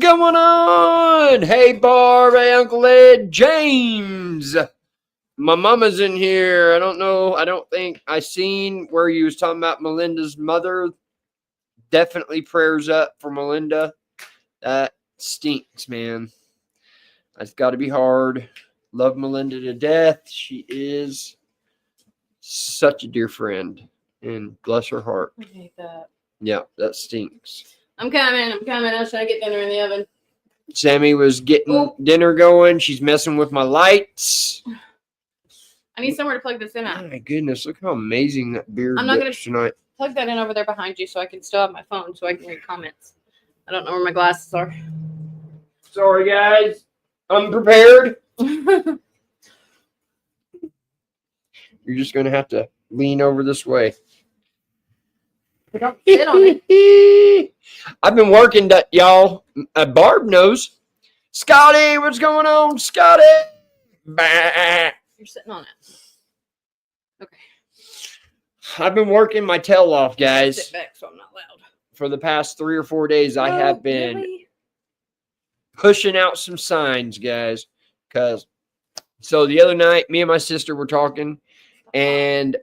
going on? Hey, Barb, hey, Uncle Ed, James. My mama's in here. I don't know. I don't think I seen where you was talking about Melinda's mother. Definitely prayers up for Melinda. That stinks, man. That's got to be hard. Love Melinda to death. She is such a dear friend. And bless her heart. I hate that. Yeah, that stinks. I'm coming. I was trying to get dinner in the oven. Sammy was getting dinner going. She's messing with my lights. I need somewhere to plug this in at. My goodness, look how amazing that beard I'm not going looks tonight. Plug that in over there behind you so I can still have my phone so I can read comments. I don't know where my glasses are. Sorry, guys. Unprepared. You're just going to have to lean over this way. Don't sit on it. I've been working, y'all. Barb knows. Scotty, what's going on, Scotty? Bah. You're sitting on it. Okay. I've been working my tail off, guys. Sit back so I'm not loud. For the past 3 or 4 days, I have been pushing out some signs, guys. So the other night, me and my sister were talking, and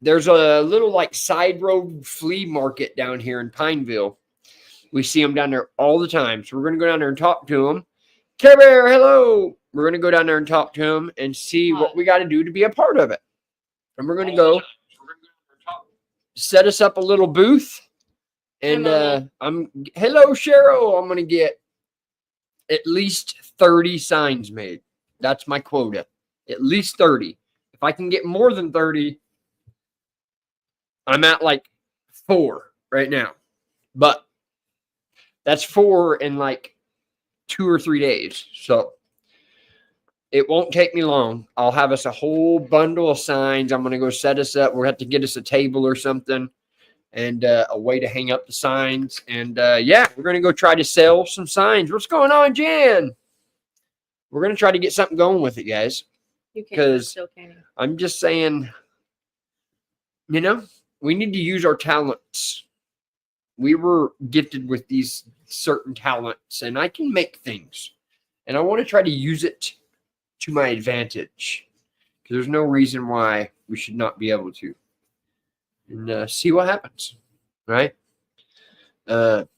there's a little like side road flea market down here in Pineville. We see them down there all the time. So we're going to go down there and talk to them. Care Bear, hello. We're going to go down there and talk to them and see what we got to do to be a part of it. And we're going to go set us up a little booth. And hello, Cheryl. I'm going to get at least 30 signs made. That's my quota. At least 30. If I can get more than 30, I'm at like 4 right now. But that's 4 in like 2 or 3 days. So it won't take me long. I'll have us a whole bundle of signs. I'm going to go set us up. We'll have to get us a table or something and a way to hang up the signs. And yeah, we're going to go try to sell some signs. What's going on, Jan? We're going to try to get something going with it, guys. Because I'm just saying, you know, we need to use our talents. We were gifted with these certain talents, and I can make things. And I want to try to use it to my advantage. Because there's no reason why we should not be able to. And see what happens. Right? Everybody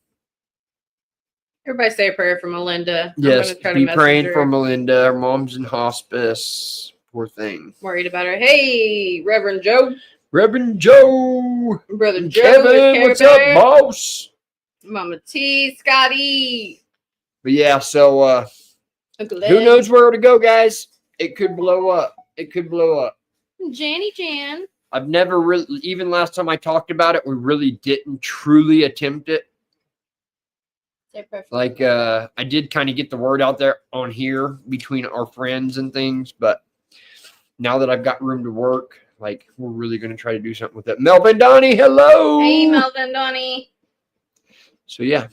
say a prayer for Melinda. Yes, be praying for Melinda. Her mom's in hospice. Poor thing. Worried about her. Hey, Reverend Joe. Reverend Joe. Brother Joe. Kevin, what's up, boss? Mama T, Scotty. But yeah, so who knows where to go, guys? It could blow up. It could blow up. Janny Jan. I've never really, even last time I talked about it, we really didn't truly attempt it. Like, I did kind of get the word out there on here between our friends and things, but now that I've got room to work, like, we're really going to try to do something with it. Melvin Donnie, hello. Hey, Melvin Donnie. So, yeah.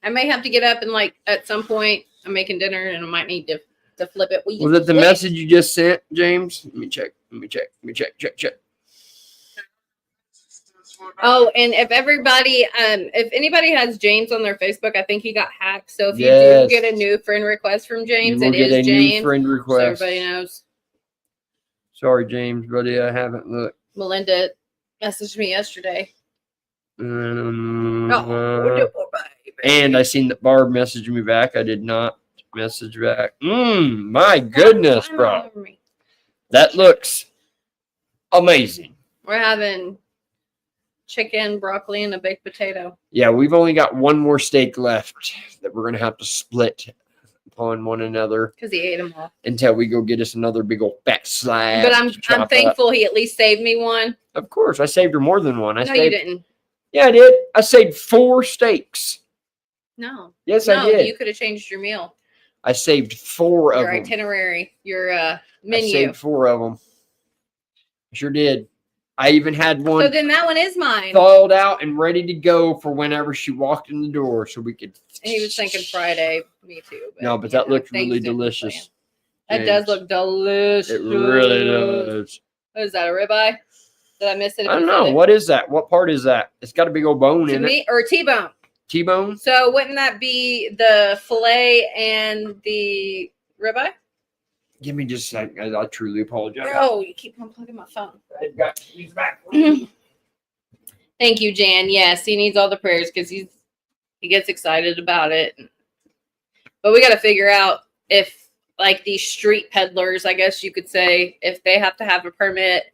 I may have to get up and, like, at some point, I'm making dinner and I might need to flip it. Was it the message you just sent, James? Let me check. Check. Oh, and if anybody has James on their Facebook, I think he got hacked. So if you do get a new friend request from James, it is James. New friend request. So everybody knows. Sorry, James, buddy. I haven't looked. Melinda messaged me yesterday. And I seen that Barb messaged me back. I did not message back. My goodness, bro. That looks amazing. We're having chicken, broccoli, and a baked potato. Yeah, we've only got one more steak left that we're going to have to split upon one another. Because he ate them all. Until we go get us another big old fat slab. But I'm thankful he at least saved me one. Of course. I saved her more than one. You didn't. Yeah, I did. I saved 4 steaks. No. Yes, I did. You could have changed your meal. I saved 4 of them. Your itinerary. Your menu. I saved 4 of them. I sure did. I even had one. So then that one is mine. Thawed out and ready to go for whenever she walked in the door, so we could. And he was thinking Friday. Me too. But that looked really delicious. That does look delicious. It really does. What is that? A ribeye? Did I miss it? I don't know. What is that? What part is that? It's got a big old bone in it. Or a T-bone. T-bone. So wouldn't that be the filet and the ribeye? Give me just a second. I truly apologize. Oh, you keep unplugging my phone. I've got these back. Thank you, Jan. Yes, he needs all the prayers because he gets excited about it. But we got to figure out if, like, these street peddlers, I guess you could say, if they have to have a permit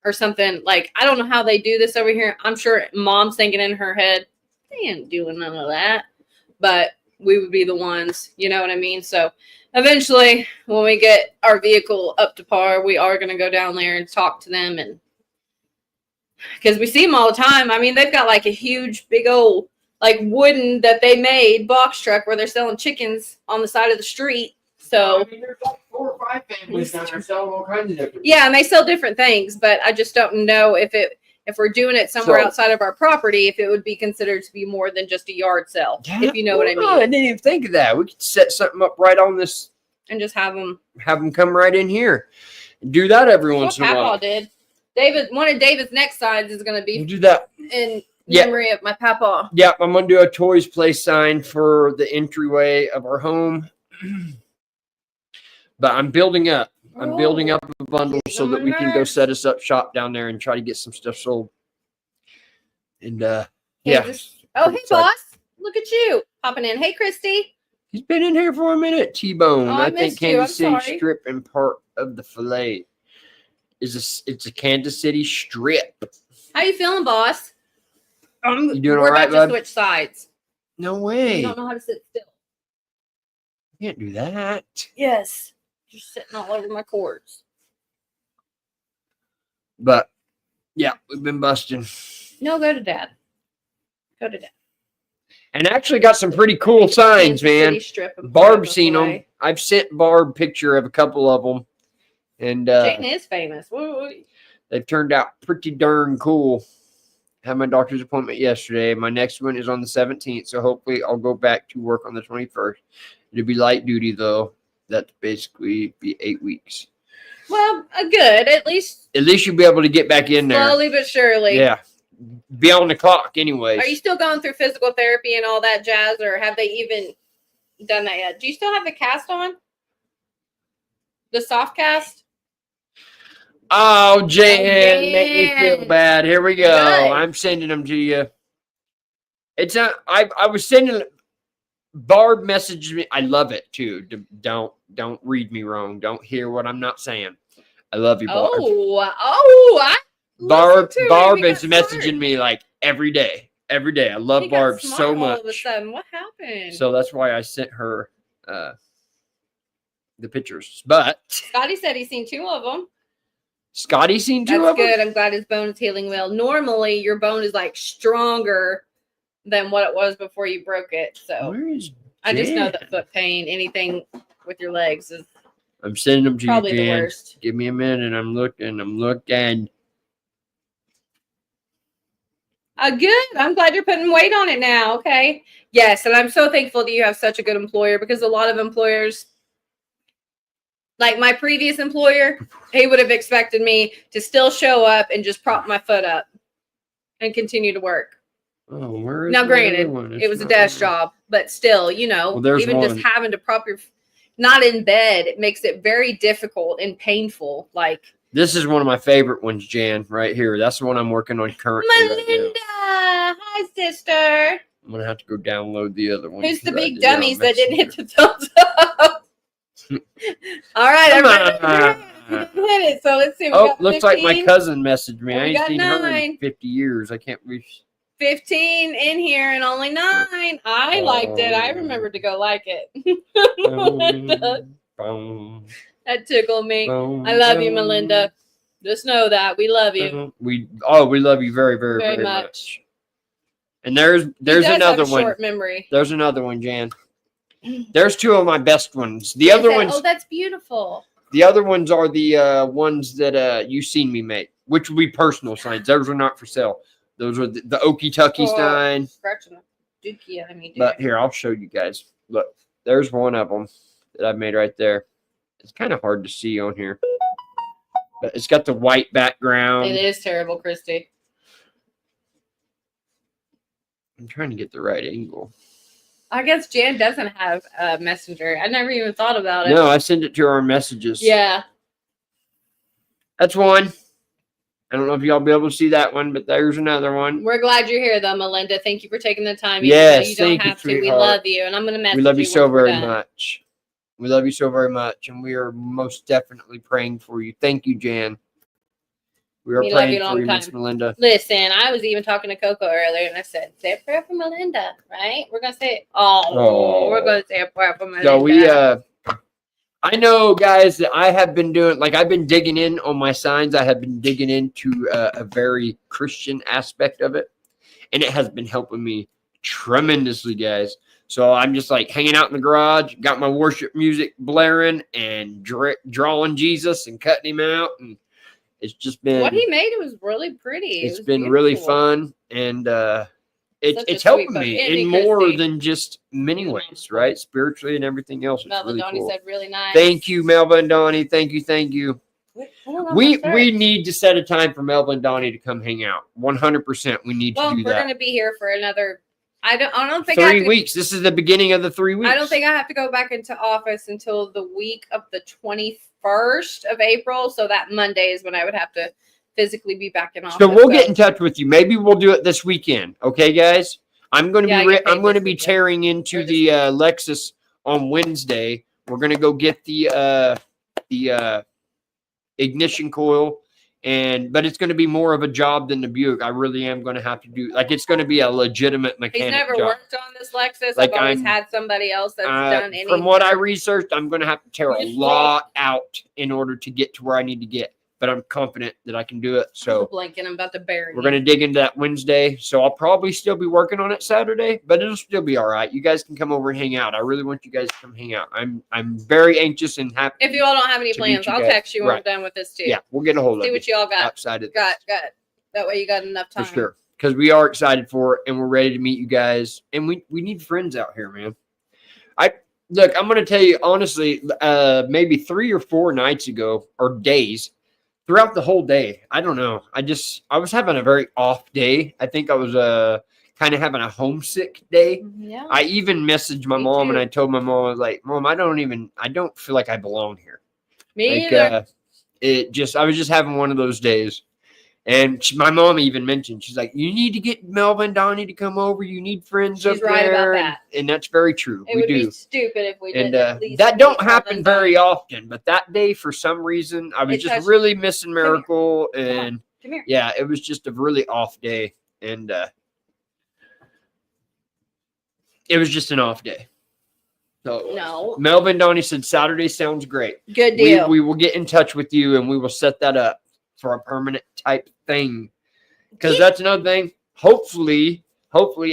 or something. Like, I don't know how they do this over here. I'm sure Mom's thinking in her head, they ain't doing none of that. But we would be the ones, you know what I mean? So eventually, when we get our vehicle up to par, we are going to go down there and talk to them. And because we see them all the time. I mean, they've got like a huge, big old, like wooden that they made box truck where they're selling chickens on the side of the street. So I mean, there's like 4 or 5 families down there selling all kinds of different. Yeah, and they sell different things, but I just don't know if we're doing it somewhere outside of our property, if it would be considered to be more than just a yard sale. Yeah, if you know what I mean. I didn't even think of that. We could set something up right on this and just have them come right in here. Do that every once in a while. Papa did. One of David's next signs is going to be we'll do that in memory of my papa. Yeah, I'm going to do a Toys Place sign for the entryway of our home. But I'm building up. I'm building up a bundle so that we can go set us up shop down there and try to get some stuff sold. And yeah. Oh, hey, boss. Look at you popping in. Hey, Christy. He's been in here for a minute. T-bone. Oh, I think Kansas City sorry. strip and part of the fillet. It's a Kansas City strip. How you feeling, boss? You doing We're all right, about to bud? switch sides. No way. You don't know how to sit still. You can't do that. Yes. You're sitting all over my cords. But yeah, we've been busting. No, go to Dad. Go to Dad. And actually got some pretty cool signs, man. Barb's seen them. I've sent Barb a picture of a couple of them. And Jane is famous. They've turned out pretty darn cool. Had my doctor's appointment yesterday. My next one is on the 17th, so hopefully I'll go back to work on the 21st. It'll be light duty, though. That'd basically be 8 weeks. Well, good. At least you'll be able to get back in there. Slowly but surely. Yeah. Be on the clock anyways. Are you still going through physical therapy and all that jazz, or have they even done that yet? Do you still have the cast on? The soft cast? Oh, Jan, make me feel bad. Here we go. Good. I'm sending them to you. It's not. I was sending. Barb messaged me. I love it too. Don't read me wrong. Don't hear what I'm not saying. I love you, Barb. Barb is messaging me like every day. Every day. I love Barb so much. All of a sudden, what happened? So that's why I sent her the pictures. But Scotty said he's seen 2 of them. Scotty seen 2 of them? That's good. I'm glad his bone is healing well. Normally, your bone is like stronger than what it was before you broke it. So where is I just know that foot pain, anything with your legs is I'm sending them to probably you, the Jan. worst. Give me a minute. I'm looking. Good. I'm glad you're putting weight on it now. Okay. Yes. And I'm so thankful that you have such a good employer, because a lot of employers, like my previous employer, he would have expected me to still show up and just prop my foot up and continue to work. Oh, where is now, granted, it was a desk job, but still, even just having to prop your, not in bed, it makes it very difficult and painful. Like, this is one of my favorite ones, Jan, right here. That's the one I'm working on currently. Melinda, hi, sister. I'm gonna have to go download the other one. Who's the big dummies that didn't hit the thumbs up? All right, everybody. Hit it. So let's see. Oh, looks 15. Like my cousin messaged me. I ain't seen 9. her in 50 years. I can't believe. 15 in here and only 9. I liked it. I remembered to go like it. That tickled me. I love you, Melinda. Just know that we love you. We love you very, very, very much. And there's another one. Short memory. There's another one, Jan. There's 2 of my best ones. The other ones. Oh, that's beautiful. The other ones are the ones that you seen me make, which will be personal signs. Those are not for sale. Those are the Okie Tucky sign. Scratching the dookie out of me, dude. But here, I'll show you guys. Look, there's one of them that I've made right there. It's kind of hard to see on here, but it's got the white background. It is terrible, Christy. I'm trying to get the right angle. I guess Jan doesn't have a messenger. I never even thought about it. No, I send it to our messages. Yeah. That's one. I don't know if y'all be able to see that one, but there's another one. We're glad you're here, though, Melinda. Thank you for taking the time. Yes, you don't have to. We love you, and I'm going to message you. We love you so once we're very done. much. We love you so very much, and we are most definitely praying for you. Thank you, Jan. We are praying for you, Miss Melinda. Listen, I was even talking to Coco earlier, and I said, say a prayer for Melinda, right? We're going to say, we're going to say a prayer for Melinda. So I know, guys, that I have been doing, like, I've been digging in on my signs. I have been digging into a very Christian aspect of it, and it has been helping me tremendously, guys. So I'm just like hanging out in the garage, got my worship music blaring and drawing Jesus and cutting him out. And it's just been what he made was really pretty. It's been really fun, and it's helping me in more than just many ways, right? Spiritually and everything else. Melva and Donnie said really nice. Thank you, Melva and Donnie. Thank you. We need to set a time for Melva and Donnie to come hang out. 100%. We need to do that. Well, we're going to be here for another. I don't think 3 weeks. This is the beginning of the 3 weeks. I don't think I have to go back into office until the week of the 21st of April. So that Monday is when I would have to physically be back in office. So we'll get in touch with you. Maybe we'll do it this weekend. Okay, guys? I'm going to be tearing into the Lexus on Wednesday. We're going to go get the ignition coil. But it's going to be more of a job than the Buick. I really am going to have to do, like, it's going to be a legitimate mechanic job. He's never worked on this Lexus. Like, I've always had somebody else that's done anything. From what I researched, I'm going to have to tear a lot out in order to get to where I need to get. But I'm confident that I can do it. So blinking, I'm about to bury. We're going to dig into that Wednesday. So I'll probably still be working on it Saturday, but it'll still be all right. You guys can come over and hang out. I really want you guys to come hang out. I'm very anxious and happy. If you all don't have any plans, I'll text you when we're done with this too. Yeah, we'll get a hold of it. See what you all got. Outside of got. That way you got enough time. For sure. Because we are excited for it and we're ready to meet you guys. And we need friends out here, man. Look, I'm going to tell you honestly, maybe 3 or 4 nights ago or days, throughout the whole day, I don't know. I was having a very off day. I think I was kind of having a homesick day. Yeah. I even messaged my mom and I told my mom, I was like, Mom, I don't feel like I belong here. Me either. I was just having one of those days. And my mom even mentioned, she's like, you need to get Melva and Donnie to come over. You need friends up there. She's right about that. And that's very true. It would be stupid if we didn't at least. That don't happen very often. But that day, for some reason, I was just really missing Miracle. And come here. Yeah, it was just a really off day. And it was just an off day. So no. Melva and Donnie said Saturday sounds great. Good deal. We will get in touch with you and we will set that up for a permanent type thing, because that's another thing. Hopefully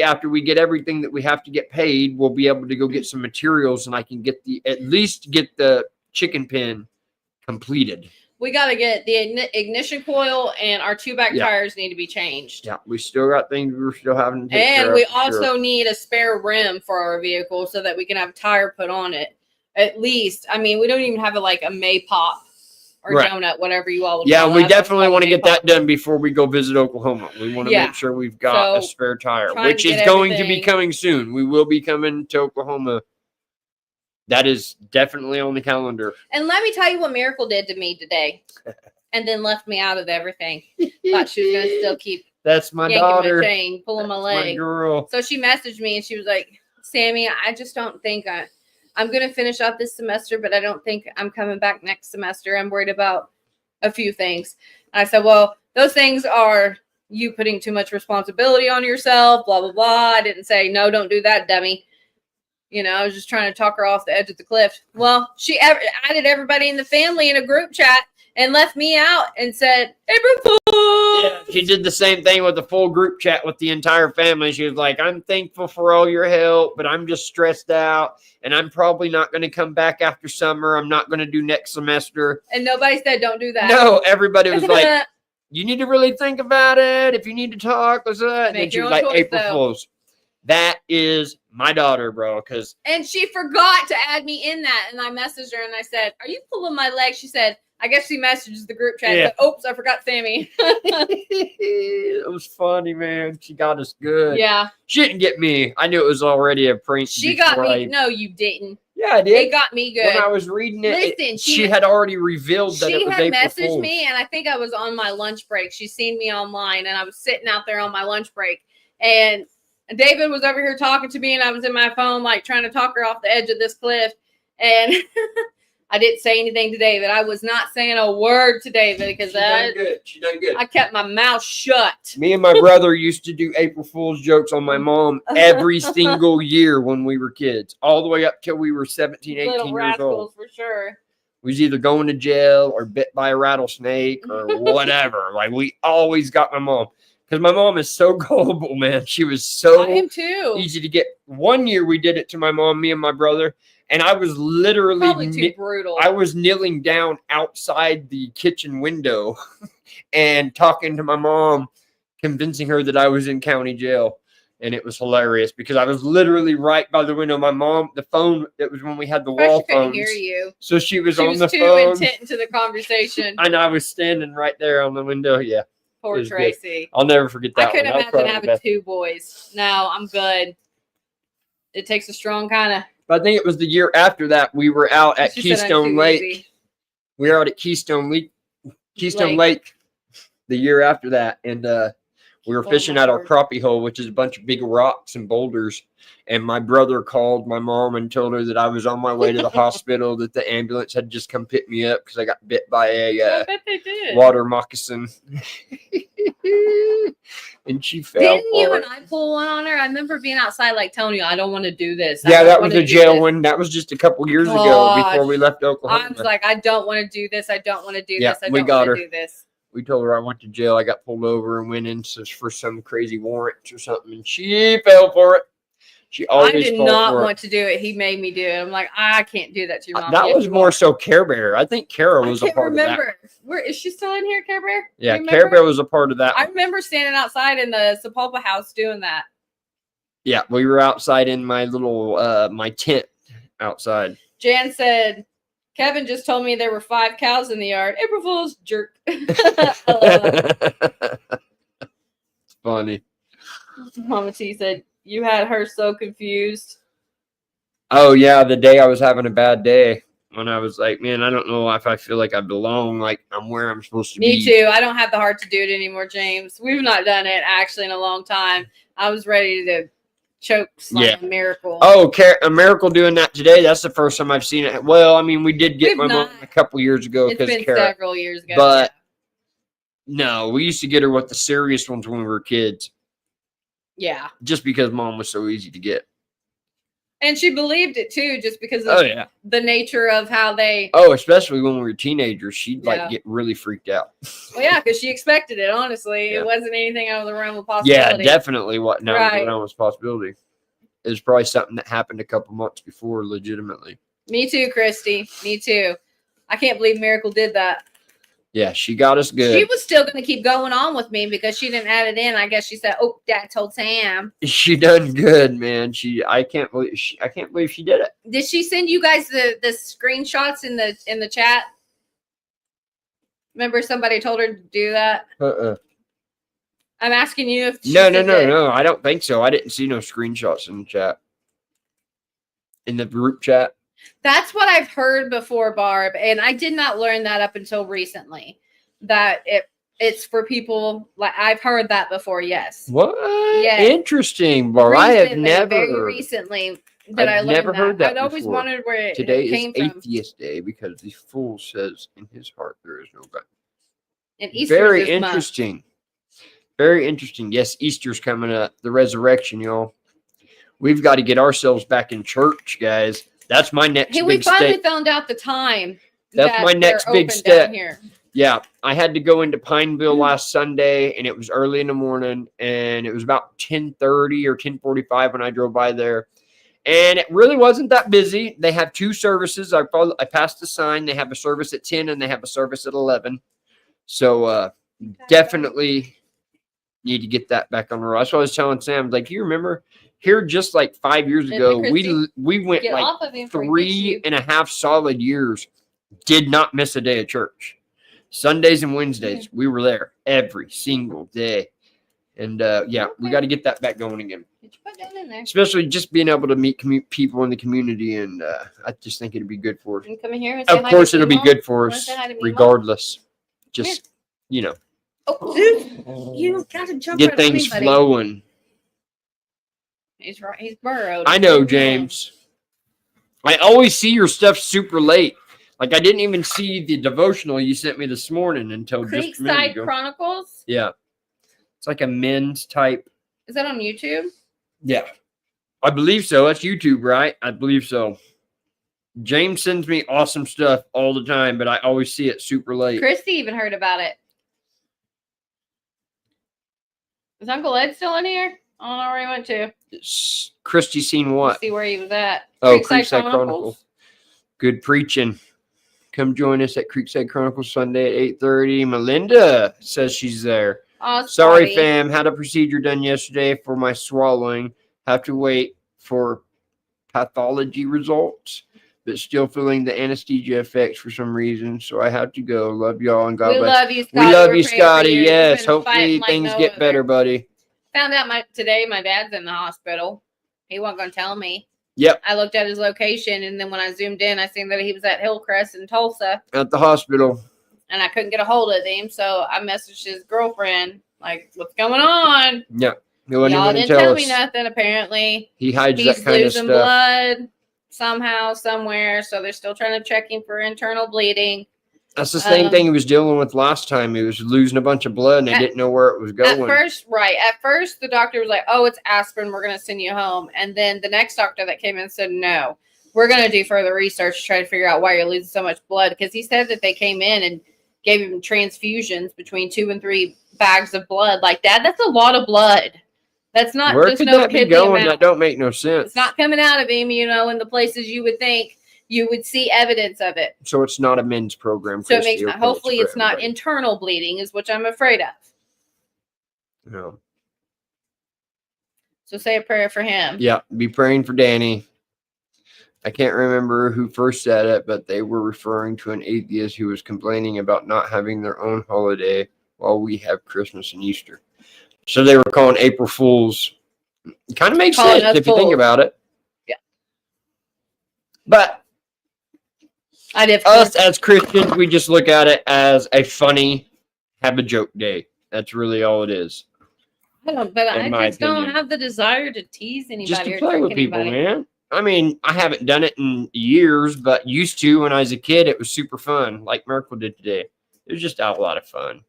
after we get everything that we have to get paid, we'll be able to go get some materials and I can at least get the chicken pen completed. We got to get the ignition coil and our 2 back tires need to be changed. Yeah, we still got things we're still having to take care of. And we also need a spare rim for our vehicle so that we can have a tire put on it. At least, I mean, we don't even have a Maypop or donut, whatever you all would call it. We definitely want to get that done before we go visit Oklahoma. We want to make sure we've got a spare tire, which is going to be coming soon. We will be coming to Oklahoma. That is definitely on the calendar. And let me tell you what Miracle did to me today. And then left me out of everything. Thought she was going to still keep That's my daughter. My chain, pulling my leg. My girl. So she messaged me and she was like, Sammy, I just don't think I'm going to finish out this semester, but I don't think I'm coming back next semester. I'm worried about a few things. And I said, well, those things are you putting too much responsibility on yourself, blah, blah, blah. I didn't say, no, don't do that, dummy. You know, I was just trying to talk her off the edge of the cliff. Well, she added everybody in the family in a group chat and left me out and said, April Fool. Yeah, she did the same thing with the full group chat with the entire family. She was like, I'm thankful for all your help, but I'm just stressed out. And I'm probably not going to come back after summer. I'm not going to do next semester. And nobody said, don't do that. No, everybody was like, you need to really think about it. If you need to talk, what's that? And she was like, April Fools. that is my daughter, bro. And she forgot to add me in that. And I messaged her and I said, "Are you pulling my leg?" She said, "I guess she messages the group chat." Yeah. Said, "Oops, I forgot Sammy." It was funny, man. She got us good. Yeah. She didn't get me. I knew it was already a prank. She got me. No, you didn't. Yeah, I did. It got me good. When I was reading it, listen, she had already revealed that it was April April Fool's. Fool's. Me, and I think I was on my lunch break. She seen me online, and I was sitting out there on my lunch break, and David was over here talking to me, and I was in my phone, like trying to talk her off the edge of this cliff, and I didn't say anything to David. I was not saying a word to David because She done good. I kept my mouth shut. Me and my brother used to do April Fool's jokes on my mom every single year when we were kids, all the way up till we were 17, 18 Little years rascals old. for sure. We was either going to jail or bit by a rattlesnake or whatever. Like, we always got my mom. Because my mom is so gullible, man. She was so I am too. easy to get. One year we did it to my mom, me and my brother, and I was literally Probably too brutal. I was kneeling down outside the kitchen window and talking to my mom, convincing her that I was in county jail. And it was hilarious because I was literally right by the window. My mom, the phone, it was when we had the wall couldn't phones. hear you. So she was on the too phone. intent into the conversation. And I was standing right there on the window. Yeah. Poor Tracy. I'll never forget that. I couldn't imagine having two boys. No, I'm good. It takes a strong kind of. But I think it was the year after that we were out at Keystone Lake. Easy. We were out at Keystone Lake the year after that, and we were fishing at our crappie hole, which is a bunch of big rocks and boulders. And my brother called my mom and told her that I was on my way to the hospital, that the ambulance had just come pick me up because I got bit by a I bet they did. water moccasin. And she fell. Didn't you and I pull one on her? I remember being outside, like telling you, "I don't want to do this." Yeah, that was a jail one. That was just a couple years ago before we left Oklahoma. I was like, "I don't want to do this. I don't want to do this. I we don't got want her. to do this." We told her I went to jail. I got pulled over and went in for some crazy warrants or something, and she fell for it. She always. I did not want to do it. He made me do it. I'm like, I can't do that to your mom. That was more so Care Bear. I think Kara was a part of that. Where is she still in here, Care Bear? Yeah, Care Bear was a part of that. I remember standing outside in the Sepulpa house doing that. Yeah, we were outside in my little my tent outside. Jan said, "Kevin just told me there were 5 cows in the yard. April Fool's, jerk." It's funny. Mama T said, "You had her so confused." Oh yeah, the day I was having a bad day when I was like, man, I don't know if I feel like I belong, like I'm where I'm supposed to be. Me too. I don't have the heart to do it anymore, James. We've not done it actually in a long time. I was ready to choke slam a Miracle. Oh, a Miracle doing that today. That's the first time I've seen it. Well, I mean, we did get my mom a couple years ago. It's been several years ago. But no, we used to get her with the serious ones when we were kids. Yeah. Just because mom was so easy to get. And she believed it too, just because of the nature of how they. Oh, especially when we were teenagers, she'd like get really freaked out. Well, yeah, because she expected it. Honestly, it wasn't anything out of the realm of possibility. Yeah, definitely. What now? The realm of possibility. It was probably something that happened a couple months before, legitimately. Me too, Christy. Me too. I can't believe Miracle did that. Yeah, she got us good. She was still going to keep going on with me because she didn't add it in. I guess she said, "Oh, Dad told Sam." She done good, man. I can't believe she did it. Did she send you guys the screenshots in the chat? Remember somebody told her to do that? I'm asking you if she No. I don't think so. I didn't see no screenshots in the chat. In the group chat. That's what I've heard before, Barb, and I did not learn that up until recently. That it's for people like I've heard that before. Yes. What? Yeah. Interesting, Barb. I have never. Very recently that I learned heard that. I'd always wondered where it Today came is from. Atheist Day because the fool says in his heart there is no God. And Easter very interesting. Month. Very interesting. Yes, Easter's coming up. The resurrection, y'all. We've got to get ourselves back in church, guys. That's my next big step. We finally found out the time. That's my next big step. Yeah, I had to go into Pineville last Sunday, and it was early in the morning, and it was about 10:30 or 10:45 when I drove by there. And it really wasn't that busy. They have 2 services. I passed the sign. They have a service at 10, and they have a service at 11. So definitely need to get that back on the road. That's what I was telling Sam. Like, you remember here just like 5 years Isn't ago, it, Christy? we went Get like off of him before he gets you. 3.5 solid years, did not miss a day of church. Sundays and Wednesdays, we were there every single day. And yeah, we got to get that back going again. Get your butt down in there. Especially just being able to meet people in the community, and I just think it'd be good for us. You come in here and say Of hi course, to it'll be Mom? good for Wanna us, say hi to me, Mom? regardless. Just, you know, Oh, dude, you gotta jump get right on things me, buddy. flowing. He's right. He's burrowed. I know, James. I always see your stuff super late. Like, I didn't even see the devotional you sent me this morning until just a minute Creekside ago. Chronicles. Yeah. It's like a men's type. Is that on YouTube? Yeah. I believe so. That's YouTube, right? I believe so. James sends me awesome stuff all the time, but I always see it super late. Christy even heard about it. Is Uncle Ed still in here? I don't know where he went to. Christy seen what? Let's see where he was at. Oh, Creekside Chronicles. Good preaching. Come join us at Creekside Chronicles Sunday at 8:30. Melinda says she's there. Oh, sorry, fam. Had a procedure done yesterday for my swallowing. Have to wait for pathology results, but still feeling the anesthesia effects for some reason. So I have to go. Love y'all and God bless. Love you, Scotty. We love you, Scotty. Yes. Hopefully things get better, buddy. Found out today my dad's in the hospital. He wasn't going to tell me. Yep. I looked at his location, and then when I zoomed in, I seen that he was at Hillcrest in Tulsa. At the hospital. And I couldn't get a hold of him, so I messaged his girlfriend, like, what's going on? Yeah. Y'all didn't tell me nothing, apparently. He hides that kind of stuff. He's losing blood somehow, somewhere, so they're still trying to check him for internal bleeding. That's the same thing he was dealing with last time. He was losing a bunch of blood, and they didn't know where it was going. At first, the doctor was like, oh, it's aspirin. We're going to send you home. And then the next doctor that came in said, no, we're going to do further research to try to figure out why you're losing so much blood. Because he said that they came in and gave him transfusions between 2 and 3 bags of blood. Like, Dad, that's a lot of blood. That's not Where just could no that be kidney going? amount. That don't make no sense. It's not coming out of him, in the places you would think you would see evidence of it. So it's not a men's program. So it makes hopefully it's not internal bleeding, is which I'm afraid of. No. So say a prayer for him. Yeah, be praying for Danny. I can't remember who first said it, but they were referring to an atheist who was complaining about not having their own holiday while we have Christmas and Easter. So they were calling April Fools. It kind of makes sense if you think about it. Yeah. But us as Christians, we just look at it as a funny, have a joke day. That's really all it is. I just don't have the desire to tease anybody. Just to play with people, man. I mean, I haven't done it in years, but used to when I was a kid. It was super fun, like Miracle did today. It was just a lot of fun.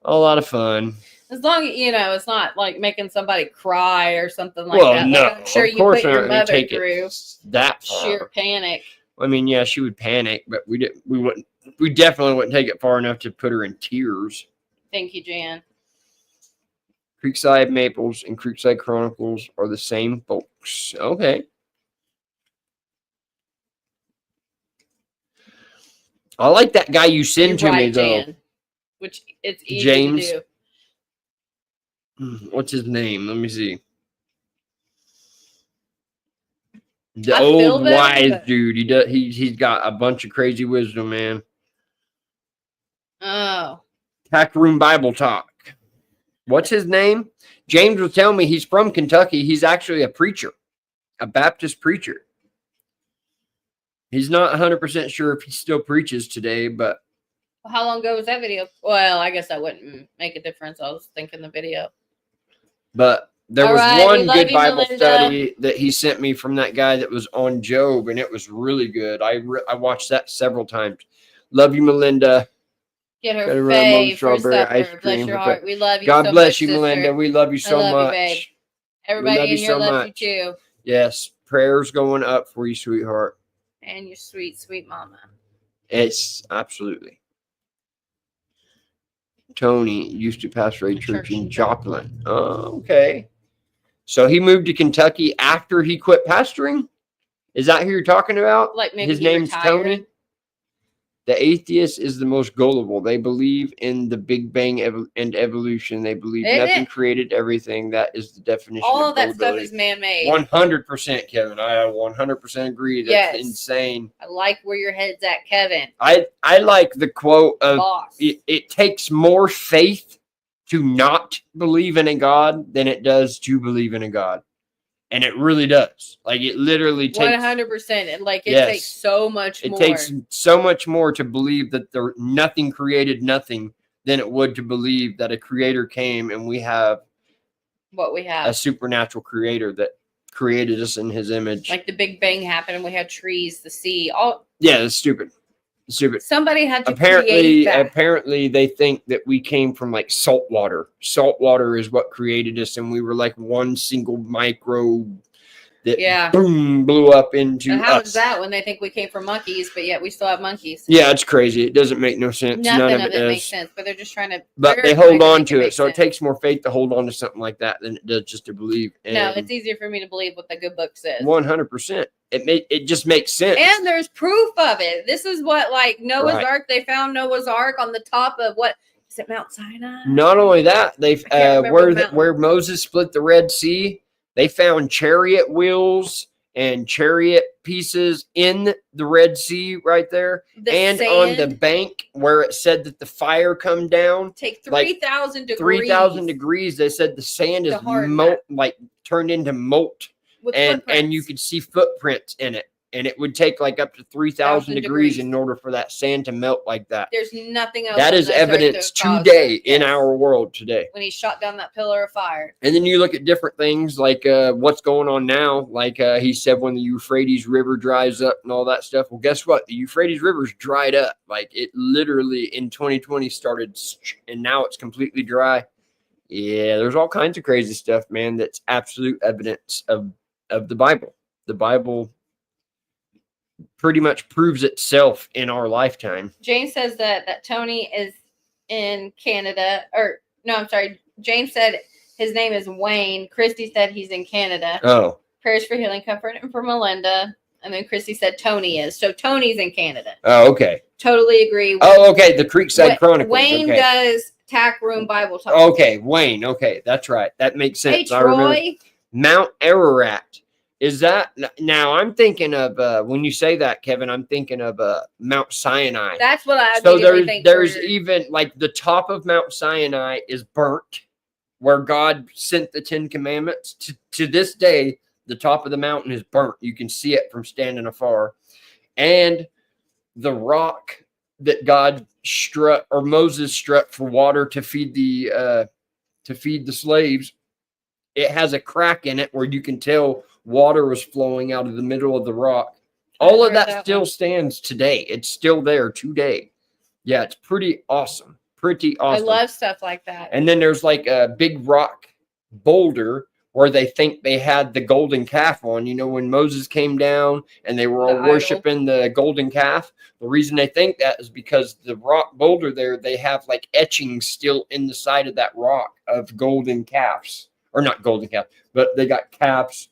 A lot of fun. As long as, it's not like making somebody cry or something like that. Well, no. I'm sure you put your mother through that sheer panic. I mean, yeah, she would panic, but we definitely wouldn't take it far enough to put her in tears. Thank you, Jan. Creekside Maples and Creekside Chronicles are the same folks. Okay. I like that guy you send to me, though. Jan. Which it's easy to do. What's his name? Let me see. The old wise dude. He's got a bunch of crazy wisdom, man. Oh. Tack Room Bible Talk. What's his name? James was telling me he's from Kentucky. He's actually a preacher, a Baptist preacher. He's not 100% sure if he still preaches today, but. How long ago was that video? Well, I guess that wouldn't make a difference. I was thinking the video. But there was one good Bible study that he sent me from that guy that was on Job, and it was really good. I watched that several times. Love you, Melinda. Get her fave for supper. Bless your heart. We love you so much, God bless you, Melinda. We love you so much. Babe. Everybody in here loves you too. Yes. Prayers going up for you, sweetheart. And your sweet, sweet mama. It's absolutely. Tony used to pastor a church in Joplin. Oh, okay. So he moved to Kentucky after he quit pastoring? Is that who you're talking about? Like maybe his name's retired. Tony? The atheist is the most gullible. They believe in the Big Bang and evolution. They believe nothing created everything. That is the definition all of that stuff gullibility. is man-made. 100%, Kevin. I 100% agree. That's insane. I like where your head's at, Kevin. I like the quote of Boss. It takes more faith to not believe in a God than it does to believe in a God. And it really does. Like, it literally takes 100%. And like, it takes so much more. It takes so much more to believe that nothing created nothing than it would to believe that a creator came and we have what we have. A supernatural creator that created us in his image. Like the Big Bang happened and we had trees, the sea, all. Yeah, that's stupid. Stupid. Somebody had to create that. Apparently, they think that we came from like salt water. Salt water is what created us, and we were like one single microbe that boom blew up into us. How is that when they think we came from monkeys, but yet we still have monkeys? Yeah, it's crazy. It doesn't make no sense. None of it makes sense, but they're just trying to. But they hold on to it, so it takes more faith to hold on to something like that than it does just to believe. And no, it's easier for me to believe what the good book says. 100%. It just makes sense. And there's proof of it. This is what, like, Noah's Ark. They found Noah's Ark on the top of what is it, Mount Sinai? Not only that, they where Moses split the Red Sea, they found chariot wheels and chariot pieces in the Red Sea right there, and sand, on the bank where it said that the fire come down. Take 3,000 degrees. 3,000 degrees. They said the sand is turned into molten. And you could see footprints in it, and it would take like up to 3,000 degrees in order for that sand to melt like that. There's nothing else. That is evidence today in our world today. When he shot down that pillar of fire. And then you look at different things like what's going on now. Like he said, when the Euphrates River dries up and all that stuff. Well, guess what? The Euphrates River's dried up. Like, it literally in 2020 started, and now it's completely dry. Yeah, there's all kinds of crazy stuff, man. That's absolute evidence of the Bible. The Bible pretty much proves itself in our lifetime. James says that Tony is in Canada, or no, I'm sorry. James said his name is Wayne. Christy said he's in Canada. Oh. Prayers for healing, comfort, and for Melinda. And then Christy said Tony is. So Tony's in Canada. Oh, okay. Totally agree. Oh, okay. The Creekside Chronicles. Wayne does Tack Room Bible Talk. Okay, Wayne. Okay, that's right. That makes sense. Hey, Troy. I remember Mount Ararat. Is that now? I'm thinking of when you say that, Kevin. I'm thinking of Mount Sinai. That's what I. So there's even like the top of Mount Sinai is burnt, where God sent the 10 Commandments. To this day, the top of the mountain is burnt. You can see it from standing afar, and the rock that God struck or Moses struck for water to feed the slaves. It has a crack in it where you can tell water was flowing out of the middle of the rock. All of that still stands today. It's still there today. Yeah, it's pretty awesome. Pretty awesome. I love stuff like that. And then there's like a big rock boulder where they think they had the golden calf on. You know, when Moses came down and they were all worshiping the golden calf. The reason they think that is because the rock boulder there, they have like etchings still in the side of that rock of golden calves. Or not golden calf, but they got calves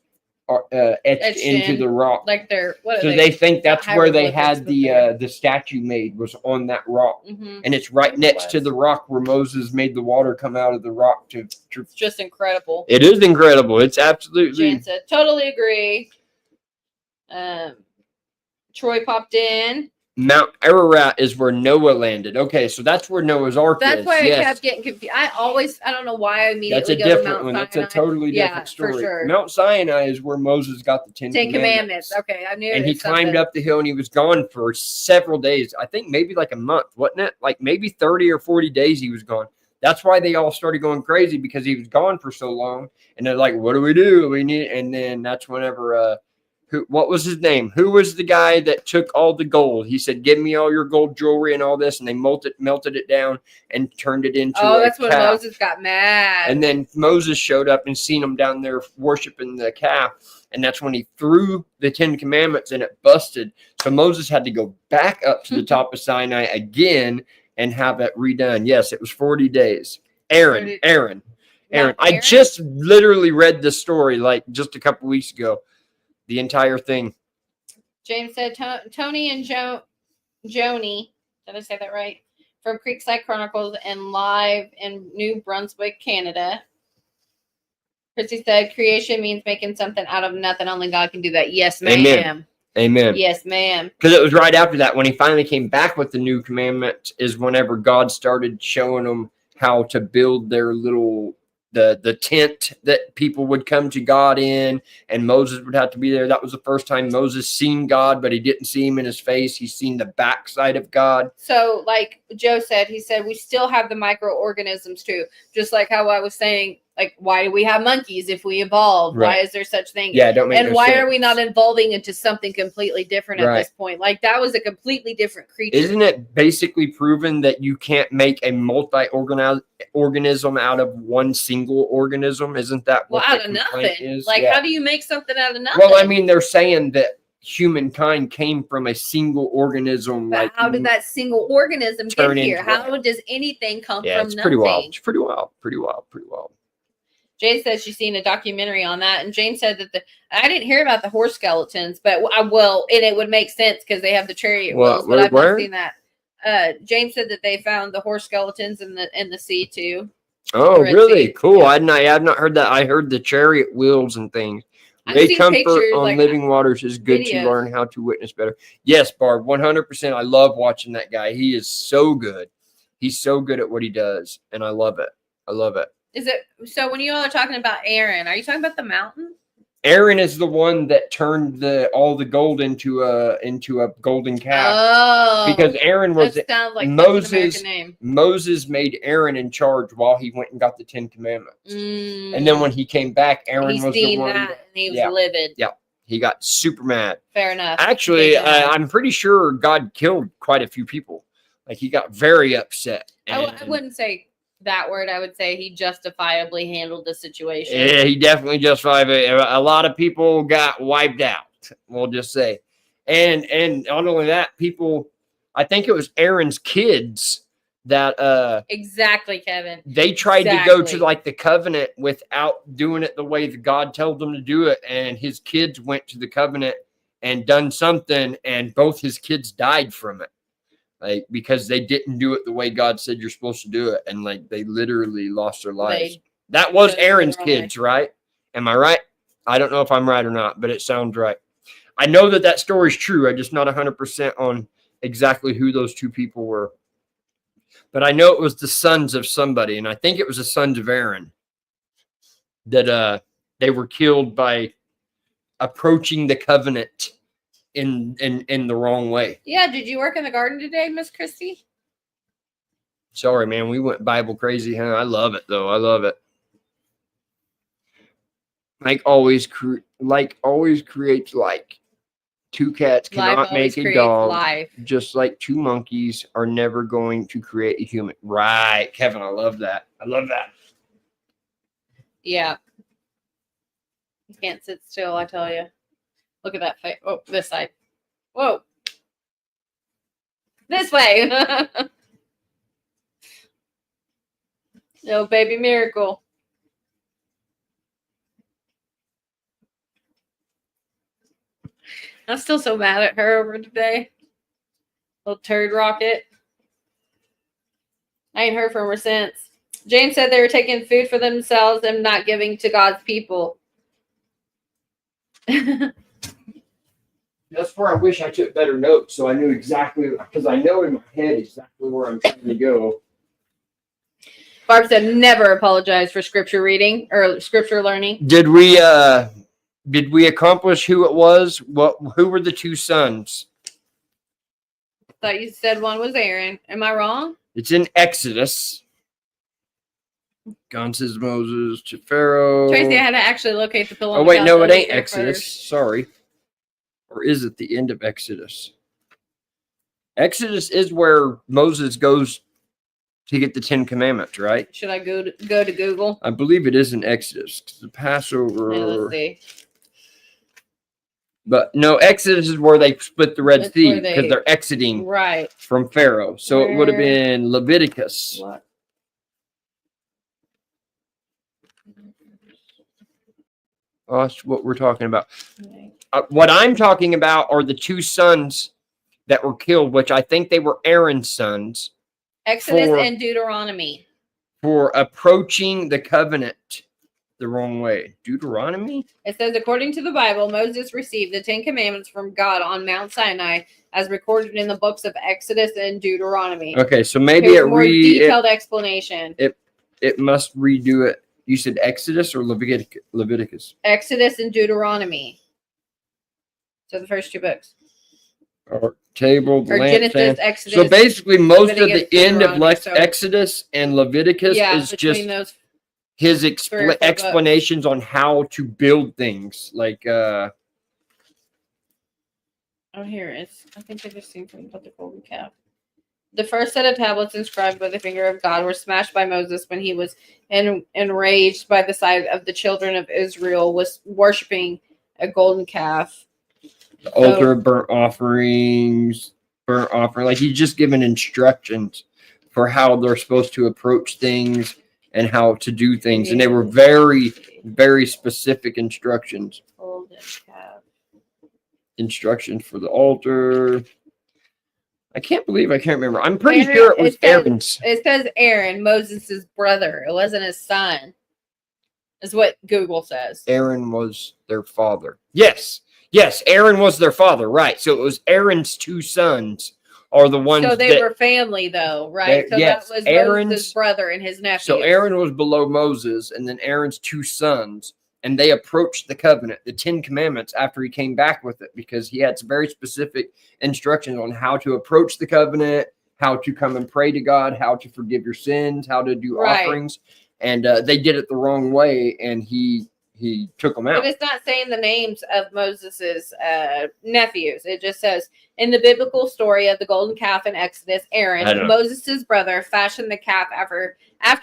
etched into the rock. Like they're they think that's where they had the statue made, was on that rock. Mm-hmm. And it's right next to the rock where Moses made the water come out of the rock. It's just incredible. It is incredible. It's absolutely. Jan said, totally agree. Troy popped in. Mount Ararat is where Noah landed. Okay, so that's where Noah's Ark is. That's why I kept getting confused. I don't know why I immediately go to Mount Sinai. That's a totally different story. For sure. Mount Sinai is where Moses got the 10 Commandments. Okay, I knew. And he climbed up the hill and he was gone for several days. I think maybe like a month, wasn't it? Like maybe 30 or 40 days he was gone. That's why they all started going crazy, because he was gone for so long. And they're like, what do we do? We need, and then that's whenever what was his name? Who was the guy that took all the gold? He said, give me all your gold jewelry and all this. And they melted it down and turned it into that's when Moses got mad. And then Moses showed up and seen him down there worshiping the calf. And that's when he threw the 10 Commandments and it busted. So Moses had to go back up to the top of Sinai again and have it redone. Yes, it was 40 days. Aaron. I just literally read this story like just a couple weeks ago. The entire thing. James said Tony and Joni Did I say that right? From Creekside Chronicles and live in New Brunswick, Canada. Christy said, creation means making something out of nothing. Only God can do that. Yes, ma'am. Amen. Amen. Yes, ma'am. Because it was right after that when he finally came back with the new commandments is whenever God started showing them how to build their little the tent that people would come to God in, and Moses would have to be there. That was the first time Moses seen God, but he didn't see him in his face. He's seen the backside of God. So, like Joe said, he said we still have the microorganisms too. Just like how I was saying, like, why do we have monkeys if we evolve? Right. Why is there such thing? Yeah, don't make and no why sense. are we not evolving into something completely different at Right. this point? Like, that was a completely different creature. Isn't it basically proven that you can't make a multi-organism out of one single organism? Isn't that what out the of complaint nothing? is? Like, Yeah. how do you make something out of nothing? Well, I mean, they're saying that humankind came from a single organism. But like how did that single organism turn get here? into How does anything come Yeah, from it's nothing? pretty wild. It's pretty wild. Pretty wild. Pretty wild. Jane says she's seen a documentary on that, and Jane said that I didn't hear about the horse skeletons, but I will, and it would make sense because they have the chariot wheels, but I've not seen that. Jane said that they found the horse skeletons in the sea too. Oh, really? Cool. Yeah. I have not heard that. I heard the chariot wheels and things. Great comfort on like living waters is good to learn how to witness better. Yes, Barb, 100%. I love watching that guy. He is so good. He's so good at what he does, and I love it. I love it. Is it so? When you all are talking about Aaron, are you talking about the mountain? Aaron is the one that turned all the gold into a golden calf. Oh, because Aaron was like Moses. Moses made Aaron in charge while he went and got the 10 Commandments. And then when he came back, Aaron was the one. And he was livid. Yeah, he got super mad. Fair enough. Actually, I'm pretty sure God killed quite a few people. Like he got very upset. I wouldn't say that word. I would say he justifiably handled the situation. Yeah, he definitely justified it. A lot of people got wiped out, we'll just say. And not only that, people, I think it was Aaron's kids that exactly, Kevin. They tried to go to like the covenant without doing it the way that God told them to do it, and his kids went to the covenant and done something, and both his kids died from it. Like, because they didn't do it the way God said you're supposed to do it. And like, they literally lost their lives. That was Aaron's kids, right? Am I right? I don't know if I'm right or not, but it sounds right. I know that story's true. I'm just not 100% on exactly who those two people were. But I know it was the sons of somebody. And I think it was the sons of Aaron that they were killed by approaching the covenant in the wrong way. Yeah, did you work in the garden today, Miss Christy? Sorry, man. We went Bible crazy, huh? I love it, though. I love it. Like always creates like. Two cats cannot make a dog. Just like two monkeys are never going to create a human. Right, Kevin. I love that. I love that. Yeah. You can't sit still, I tell you. Look at that face. Oh, this side. Whoa. This way. No baby miracle. I'm still so mad at her over today. Little turd rocket. I ain't heard from her since. Jane said they were taking food for themselves and not giving to God's people. That's where I wish I took better notes so I knew exactly, because I know in my head exactly where I'm trying to go. Barb said never apologize for scripture reading or scripture learning. Did we accomplish who it was? Who were the two sons? I thought you said one was Aaron. Am I wrong? It's in Exodus. God says Moses to Pharaoh. Tracy, I had to actually locate the pillow. Oh, wait, no, it ain't Exodus. First. Sorry. Or is it the end of Exodus? Exodus is where Moses goes to get the 10 Commandments, right? Should I go to Google? I believe it is in Exodus. The Passover. Yeah, let's see. But no, Exodus is where they split the Red Sea because they're exiting from Pharaoh. So it would have been Leviticus. What? Oh, that's what we're talking about. What I'm talking about are the two sons that were killed, which I think they were Aaron's sons, Exodus and Deuteronomy. For approaching the covenant the wrong way. Deuteronomy? It says, according to the Bible, Moses received the 10 Commandments from God on Mount Sinai, as recorded in the books of Exodus and Deuteronomy. Okay, so maybe Here's a more detailed explanation. It must redo it. You said Exodus or Leviticus? Exodus and Deuteronomy. So the first two books. Or table, or Genesis, Exodus. So basically, most of Leviticus, the end of so, Exodus and Leviticus is just those his explanations on how to build things. Like, oh, here it is. I think I just seen something about the golden calf. The first set of tablets inscribed by the finger of God were smashed by Moses when he was enraged by the sight of the children of Israel was worshiping a golden calf. The altar of burnt offering. Like, he's just given instructions for how they're supposed to approach things and how to do things. And they were very, very specific instructions. Golden calf. Instructions for the altar. I can't believe I can't remember. I'm pretty sure it was Aaron's. It says Aaron, Moses' brother. It wasn't his son. Is what Google says. Aaron was their father. Yes, Aaron was their father, right. So it was Aaron's two sons are the ones. So they were family, though, right? So yes, that was Aaron's Moses' brother and his nephew. So Aaron was below Moses, and then Aaron's two sons, and they approached the covenant, the 10 Commandments, after he came back with it, because he had some very specific instructions on how to approach the covenant, how to come and pray to God, how to forgive your sins, how to do offerings. And they did it the wrong way, and he took them out. But it's not saying the names of Moses's nephews. It just says, in the biblical story of the golden calf in Exodus, Aaron, Moses' brother, fashioned the calf after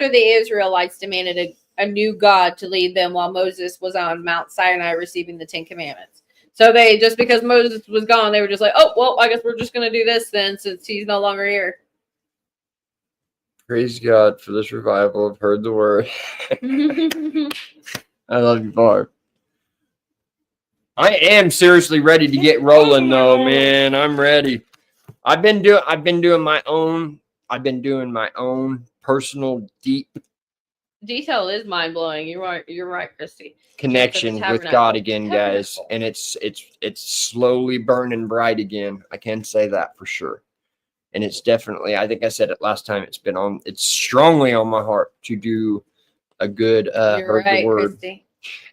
the Israelites demanded a new God to lead them while Moses was on Mount Sinai receiving the 10 Commandments. So they, just because Moses was gone, they were just like, oh, well, I guess we're just going to do this then since he's no longer here. Praise God for this revival. I've heard the word. I love you, Barb. I am seriously ready to get rolling, though, man. I'm ready. I've been doing my own personal deep. Detail is mind blowing. You're right, Christy. Connection with God again, guys, and it's slowly burning bright again. I can say that for sure. And it's definitely, I think I said it last time, it's strongly on my heart to do a good heard the word. Christy.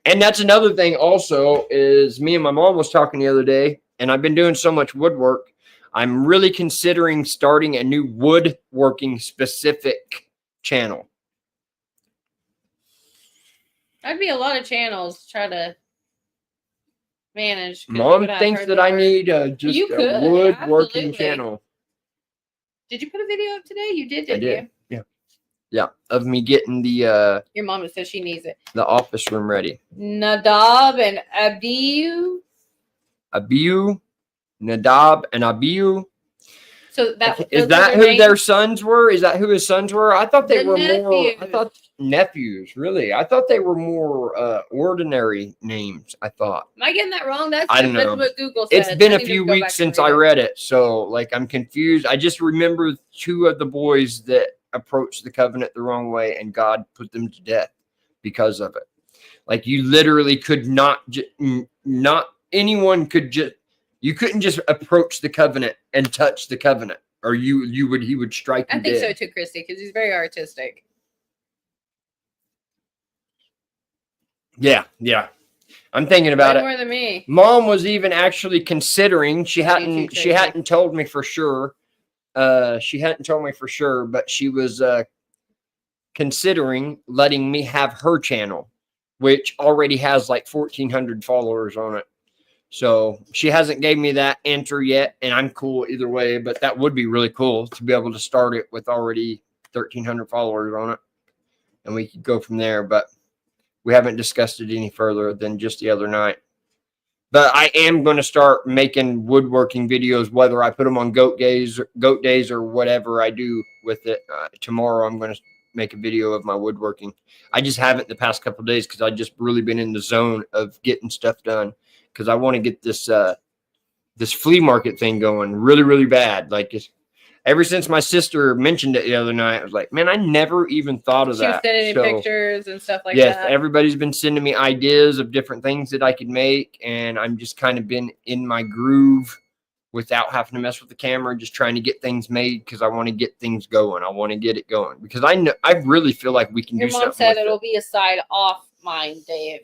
And that's another thing also is me and my mom was talking the other day, and I've been doing so much woodwork. I'm really considering starting a new woodworking specific channel. That'd be a lot of channels to try to manage. Mom thinks that I need just a woodworking channel. Did you put a video up today? You did, didn't you? Yeah, of me getting the your mama says she needs it. The office room ready. Nadab and Abihu. Nadab and Abihu. So is that who their sons were? Is that who his sons were? I thought they were more. I thought nephews. Really, I thought they were more ordinary names. I thought. Am I getting that wrong? I don't know. That's what Google said. It's been a few weeks since I read it, so like I'm confused. I just remember two of the boys that approached the covenant the wrong way, and God put them to death because of it. Like you literally could not anyone could just. You couldn't just approach the covenant and touch the covenant, or he would strike you dead. I think so too, Christy, because he's very artistic. Yeah. I'm thinking about it. More than me. Mom was even actually considering. She hadn't told me for sure. But she was considering letting me have her channel, which already has like 1,400 followers on it. So she hasn't gave me that answer yet, and I'm cool either way, but that would be really cool to be able to start it with already 1,300 followers on it, and we could go from there, but we haven't discussed it any further than just the other night. But I am going to start making woodworking videos, whether I put them on Goat Days or whatever I do with it. Tomorrow I'm going to make a video of my woodworking. I just haven't the past couple of days because I've just really been in the zone of getting stuff done. Because I want to get this this flea market thing going really, really bad. Like ever since my sister mentioned it the other night, I was like, man, I never even thought of that. She was sending pictures and stuff like that. Yes, everybody's been sending me ideas of different things that I could make, and I'm just kind of been in my groove without having to mess with the camera, just trying to get things made because I want to get things going. I want to get it going because I really feel like we can do something. Your mom said it'll be a side off mine, Dave.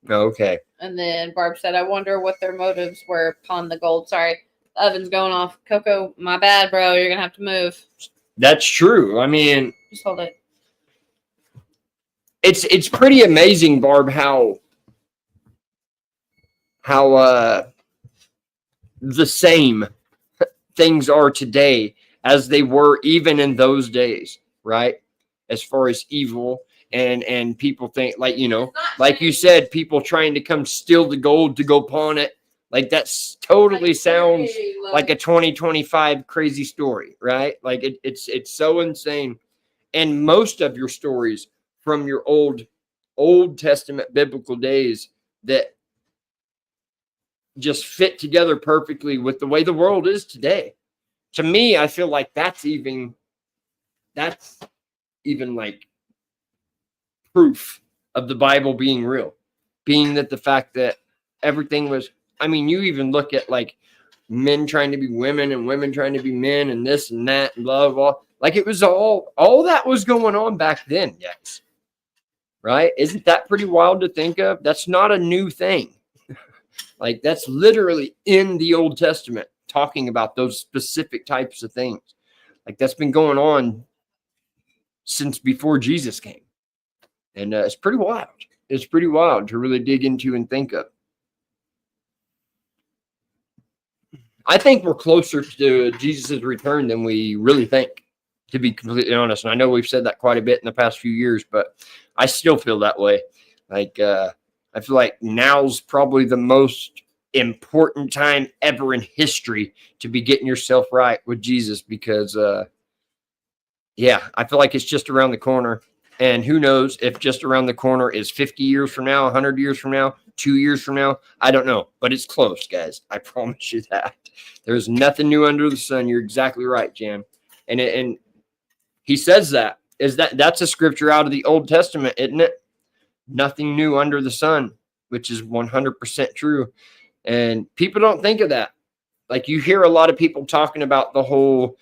Okay. And then Barb said, I wonder what their motives were upon the gold. Sorry, the oven's going off. Coco, my bad, bro. You're going to have to move. That's true. I mean, just hold it. It's pretty amazing, Barb, how the same things are today as they were even in those days, right? As far as evil. And people think, like, you know, like you said, people trying to come steal the gold to go pawn it. Like, that's totally sounds like a 2025 crazy story, right? Like, it's so insane. And most of your stories from your Old Testament biblical days that just fit together perfectly with the way the world is today. To me, I feel like that's even like proof of the Bible being real, being that the fact that everything was, I mean, you even look at like men trying to be women and women trying to be men and this and that and blah, blah, blah. Like it was all that was going on back then. Yes. Right. Isn't that pretty wild to think of? That's not a new thing. Like that's literally in the Old Testament talking about those specific types of things. Like that's been going on since before Jesus came. And it's pretty wild. It's pretty wild to really dig into and think of. I think we're closer to Jesus' return than we really think, to be completely honest. And I know we've said that quite a bit in the past few years, but I still feel that way. Like, I feel like now's probably the most important time ever in history to be getting yourself right with Jesus because, yeah, I feel like it's just around the corner. And who knows if just around the corner is 50 years from now, 100 years from now, 2 years from now. I don't know, but it's close, guys. I promise you that. There's nothing new under the sun. You're exactly right, Jan. And he says that's a scripture out of the Old Testament, isn't it? Nothing new under the sun, which is 100% true. And people don't think of that. Like you hear a lot of people talking about the whole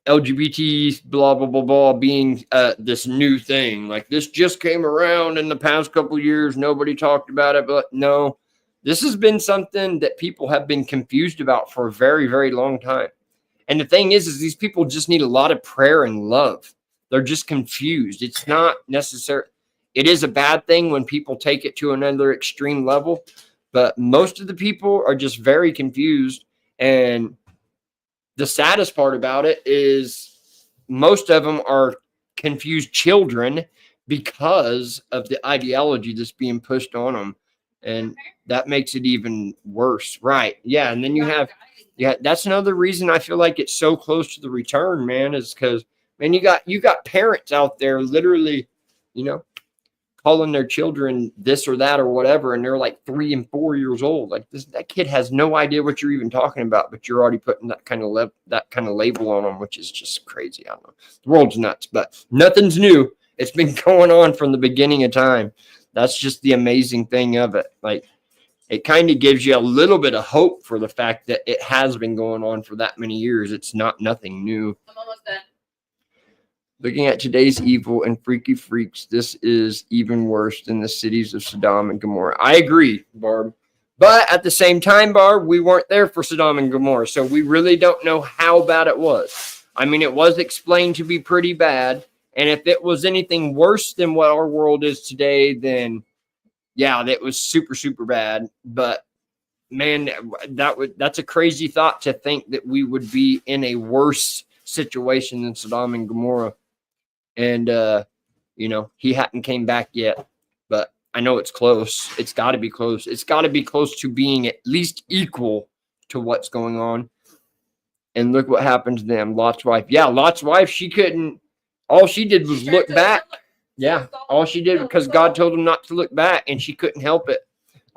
LGBT blah blah blah blah being this new thing. Like this just came around in the past couple of years. Nobody talked about it, but no, this has been something that people have been confused about for a very, very long time. And the thing is these people just need a lot of prayer and love. They're just confused. It's not necessary. It is a bad thing when people take it to another extreme level, but most of the people are just very confused. And the saddest part about it is most of them are confused children because of the ideology that's being pushed on them. And that makes it even worse. Right. Yeah. And then you have, that's another reason I feel like it's so close to the return, man, is because, man, you got parents out there literally, you know, calling their children this or that or whatever, and they're like 3 and 4 years old. Like that kid has no idea what you're even talking about, but you're already putting that kind of label on them, which is just crazy. I don't know. The world's nuts, but nothing's new. It's been going on from the beginning of time. That's just the amazing thing of it. Like it kind of gives you a little bit of hope for the fact that it has been going on for that many years. It's not nothing new. I'm almost done. Looking at today's evil and freaky freaks, this is even worse than the cities of Sodom and Gomorrah. I agree, Barb. But at the same time, Barb, we weren't there for Sodom and Gomorrah, so we really don't know how bad it was. I mean, it was explained to be pretty bad, and if it was anything worse than what our world is today, then yeah, that was super, super bad. But man, that's a crazy thought to think that we would be in a worse situation than Sodom and Gomorrah. And, you know, he hadn't came back yet, but I know it's close. It's got to be close. It's got to be close to being at least equal to what's going on. And look what happened to them. Lot's wife. Yeah, Lot's wife, she couldn't. All she did was look back. Yeah, all she did because God told him not to look back, and she couldn't help it.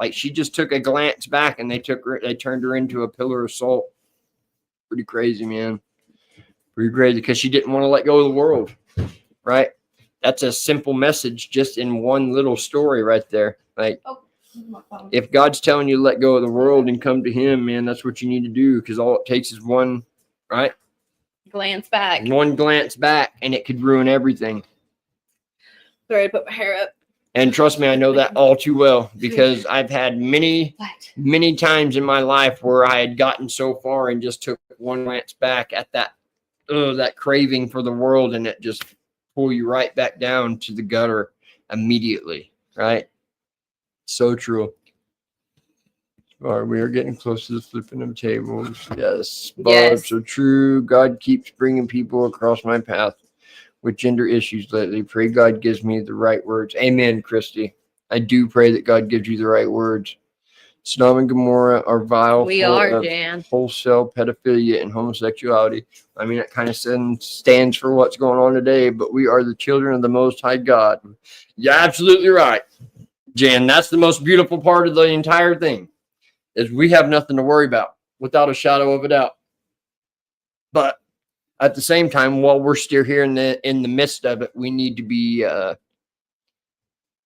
Like she just took a glance back and they turned her into a pillar of salt. Pretty crazy, man. Pretty crazy because she didn't want to let go of the world, right? That's a simple message just in one little story right there. Like, if God's telling you to let go of the world and come to him, man, that's what you need to do because all it takes is one, right? Glance back. One glance back and it could ruin everything. Sorry, I put my hair up. And trust me, I know that all too well because I've had many times in my life where I had gotten so far and just took one glance back at that craving for the world and it just pull you right back down to the gutter immediately, right? So true. All right, we are getting close to the flipping of tables. Yes, Barb, so true. God keeps bringing people across my path with gender issues lately. Pray God gives me the right words. Amen, Christy. I do pray that God gives you the right words. Sodom and Gomorrah are vile. We are, Jan. Wholesale pedophilia and homosexuality. I mean, it kind of stands for what's going on today, but we are the children of the Most High God. You're absolutely right, Jan. That's the most beautiful part of the entire thing, is we have nothing to worry about, without a shadow of a doubt. But at the same time, while we're still here in the midst of it, we need to be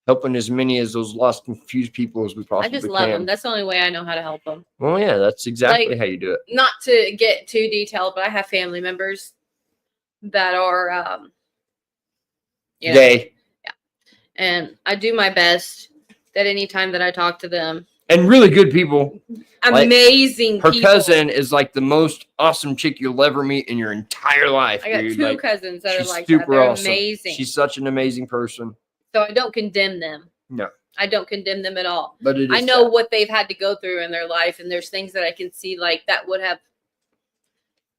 helping as many as those lost, confused people as we possibly can. I just love them. That's the only way I know how to help them. Well, yeah, that's exactly how you do it. Not to get too detailed, but I have family members that are gay. Yeah. And I do my best that anytime that I talk to them. And really good people. Amazing her people. Cousin is like the most awesome chick you'll ever meet in your entire life. I got dude. two cousins that are like super that. They're awesome. amazing. She's such an amazing person. So I don't condemn them. No. I don't condemn them at all. But I know what they've had to go through in their life, and there's things that I can see like that would have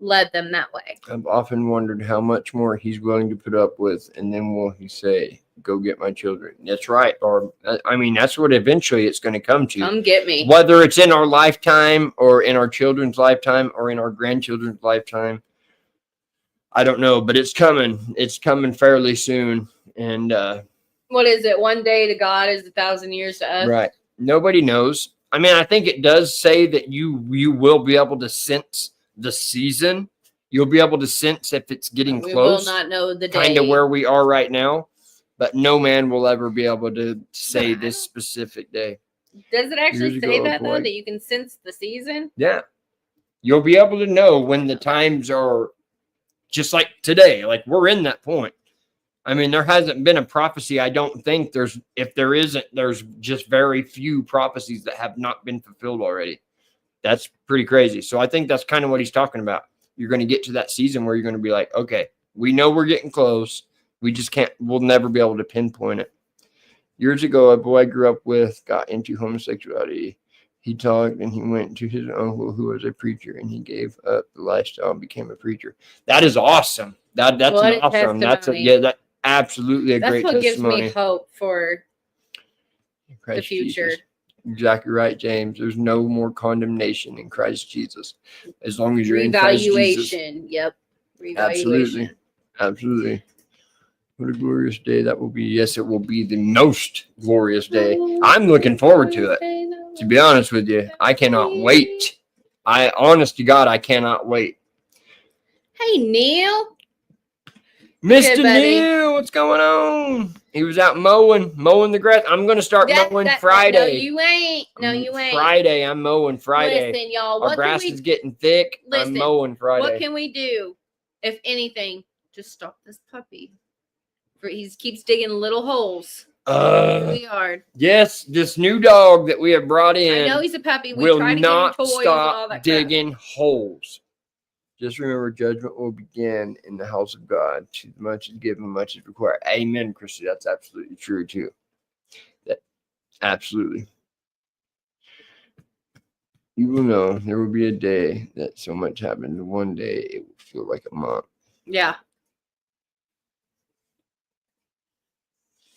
led them that way. I've often wondered how much more he's willing to put up with, and then will he say, "Go get my children"? That's right. Or I mean, that's what eventually it's going to come to. Come get me. Whether it's in our lifetime or in our children's lifetime or in our grandchildren's lifetime, I don't know, but it's coming. It's coming fairly soon. And what is it? One day to God is 1,000 years to us. Right. Nobody knows. I mean, I think it does say that you will be able to sense the season. You'll be able to sense if it's getting close. We will not know the day. Kind of where we are right now, but no man will ever be able to say this specific day. Does it actually say that though, that you can sense the season? Yeah. You'll be able to know when the times are just like today. Like we're in that point. I mean, there hasn't been a prophecy. I don't think there's just very few prophecies that have not been fulfilled already. That's pretty crazy. So I think that's kind of what he's talking about. You're going to get to that season where you're going to be like, okay, we know we're getting close. We'll never be able to pinpoint it. Years ago, a boy I grew up with got into homosexuality. He talked and he went to his uncle who was a preacher and he gave up the lifestyle and became a preacher. That is awesome. That's awesome. That's absolutely a great testimony. That's what gives me hope for the future. Jesus. Exactly right, James. There's no more condemnation in Christ Jesus. As long as you're in Christ Jesus. Yep. Absolutely. What a glorious day that will be. Yes, it will be the most glorious day. I'm looking forward to it. To be honest with you, I cannot wait. Honest to God, I cannot wait. Hey, Neil. Mr. Neil, what's going on? He was out mowing the grass. I'm going to start mowing Friday. No, you ain't. Friday, I'm mowing Friday. Listen, y'all. Our grass is getting thick. I'm mowing Friday. What can we do, if anything, to stop this puppy? He keeps digging little holes in the yard. Yes, this new dog that we have brought in. I know he's a puppy. We will try to not get him toys stop and all that digging holes. Just remember, judgment will begin in the house of God. Too much is given, much is required. Amen, Christy. That's absolutely true, too. Absolutely. You will know there will be a day that so much happened. One day it will feel like a month. Yeah.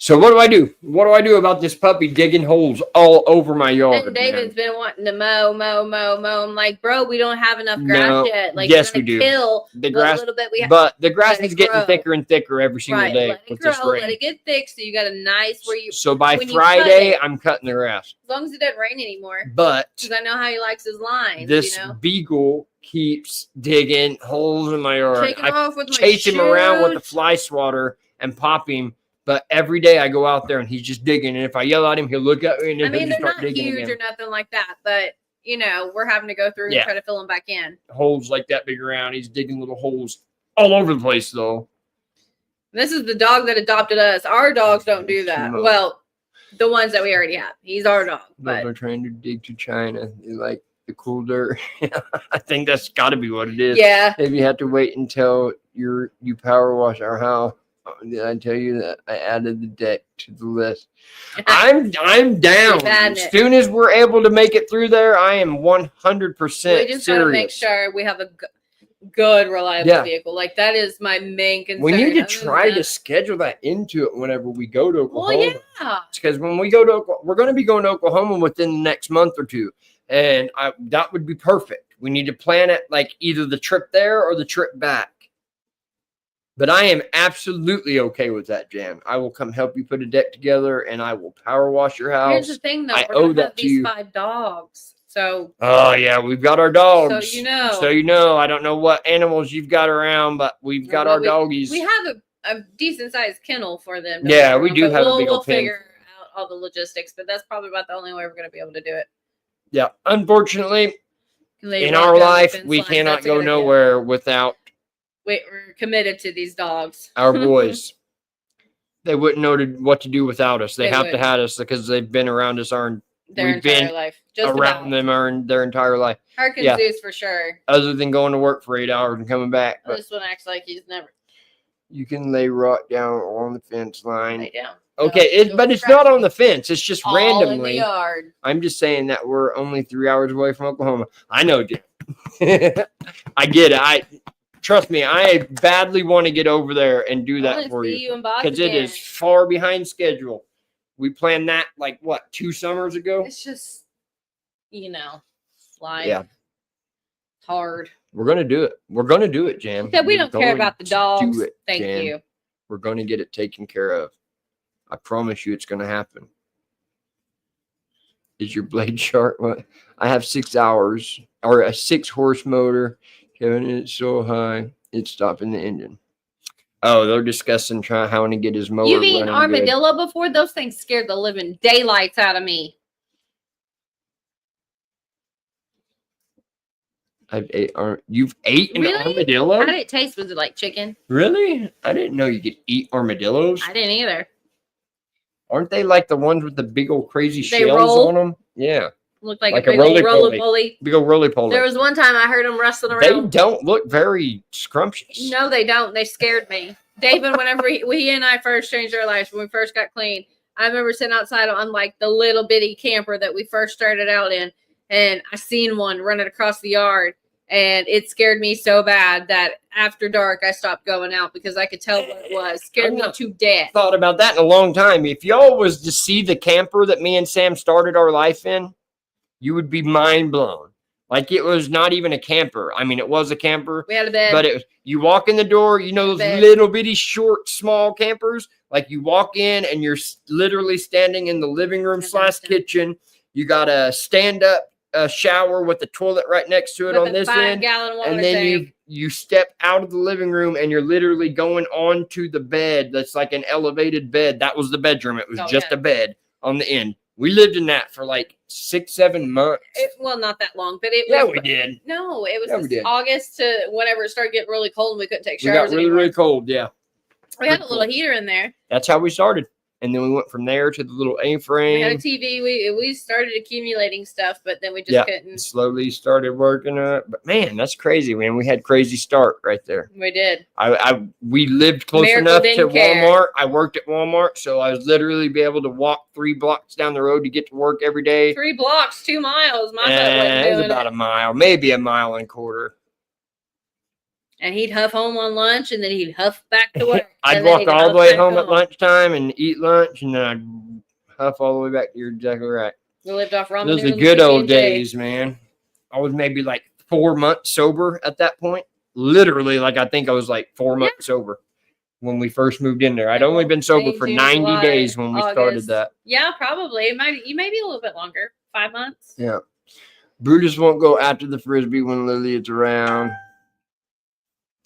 So what do I do? What do I do about this puppy digging holes all over my yard? And David's been wanting to mow. I'm like, bro, we don't have enough grass No. yet. Like, Yes, we do. Kill The grass, a little bit we have. but the grass let is it getting grow. thicker and thicker every single day Let it with grow, this rain. let it get thick, so you got a nice where you. So by when you Friday, cut it, I'm cutting the grass. as long as it doesn't rain anymore. But Because I know how he likes his lines. this you know? beagle keeps digging holes in my yard. Taking off with my chase him around with the shoes. fly swatter and pop him. But every day I go out there and he's just digging. And if I yell at him, he'll look at me and I he'll mean, just they're start not digging huge again. or nothing like that, but you know, we're having to go through and try to fill them back in. Holes like that big around. He's digging little holes all over the place, though. This is the dog that adopted us. Our dogs don't do that. Well, the ones that we already have. He's our dog. But they're trying to dig to China. They like the cool dirt. I think that's got to be what it is. Yeah. Maybe you have to wait until you power wash our house. Did I tell you that I added the deck to the list? I'm down. As soon as we're able to make it through there, I am 100% we just got to make sure we have a good, reliable vehicle. Like, that is my main concern. We need to try to schedule that into it whenever we go to Oklahoma. Well, yeah. Because when we go to Oklahoma, we're going to be going to Oklahoma within the next month or two. And that would be perfect. We need to plan it like either the trip there or the trip back. But I am absolutely okay with that, Jan. I will come help you put a deck together, and I will power wash your house. Here's the thing, though. I owe that to you. 5 dogs. So. Oh, yeah, we've got our dogs. So you know. I don't know what animals you've got around, but we've got our doggies. We have a decent-sized kennel for them. Yeah, we do have a big old pen. We'll figure out all the logistics, but that's probably about the only way we're going to be able to do it. Yeah, unfortunately, in our life, we cannot go nowhere without. We're committed to these dogs. Our boys. They wouldn't know what to do without us. They have to have us because they've been around us their entire life. Just around them their entire life. Herc and Zeus for sure. Other than going to work for 8 hours and coming back. This one acts like he's never. You can lay rock down along the fence line. Lay down. Okay, but it's not on the fence. It's just randomly. In the yard. I'm just saying that we're only 3 hours away from Oklahoma. I know, dude. I get it. Trust me, I badly want to get over there and do that for you. Because it is far behind schedule. We planned that, 2 summers ago? It's just, life. Yeah. It's hard. We're going to do it. We're going to do it, Jan. We don't care about the dogs. Thank you. We're going to get it taken care of. I promise you it's going to happen. Is your blade sharp? What? I have 6 hours or a 6-horse motor. Kevin, it's so high, it's stopping the engine. Oh, they're discussing how to get his mower. You've eaten armadillo before? Those things scared the living daylights out of me. You've eaten armadillo? How did it taste? Was it like chicken? Really? I didn't know you could eat armadillos. I didn't either. Aren't they like the ones with the big old crazy shells on them? Yeah. Looked like a big old roly-poly. Big old roly-poly. There was one time I heard them wrestling around. They don't look very scrumptious. No, they don't. They scared me. David, whenever he and I first changed our lives, when we first got clean, I remember sitting outside on the little bitty camper that we first started out in, and I seen one running across the yard, and it scared me so bad that after dark I stopped going out because I could tell what it was. Scared me to death. Thought about that in a long time. If y'all was to see the camper that me and Sam started our life in, you would be mind blown. Like, it was not even a camper. I mean, it was a camper. We had a bed. But you walk in the door, those little bitty short, small campers. Like, you walk in and you're literally standing in the living room / kitchen. You got a stand-up shower with the toilet right next to it on this end. And then you step out of the living room and you're literally going onto the bed. That's like an elevated bed. That was the bedroom. It was just a bed on the end. We lived in that for 6-7 months. Not that long, but it was. Yeah, we did. No, it was August to whenever it started getting really cold and we couldn't take showers. We got really, really cold, yeah. We had a little heater in there. That's how we started. And then we went from there to the little A-frame. We had a TV. We started accumulating stuff, but then we just couldn't. Slowly started working on it. But man, that's crazy, man. We had crazy start right there. We did. We lived close enough to Walmart. I worked at Walmart, so I was literally be able to walk 3 blocks down the road to get to work every day. 3 blocks, 2 miles. My butt wasn't doing it. It was about a mile, maybe a mile and a quarter. And he'd huff home on lunch, and then he'd huff back to work. I'd and then walk he'd all huff the way back home at lunchtime and eat lunch, and then I'd huff all the way back. You're exactly right. We lived off ramen Those are the noodles good and old PB&J. days, man. I was maybe like 4 months sober at that point. Literally, like I think I was like 4 months sober when we first moved in there. I'd only been sober for 90 days when we started that. Yeah, probably. You might be a little bit longer. 5 months. Yeah. Brutus won't go after the frisbee when Lily is around.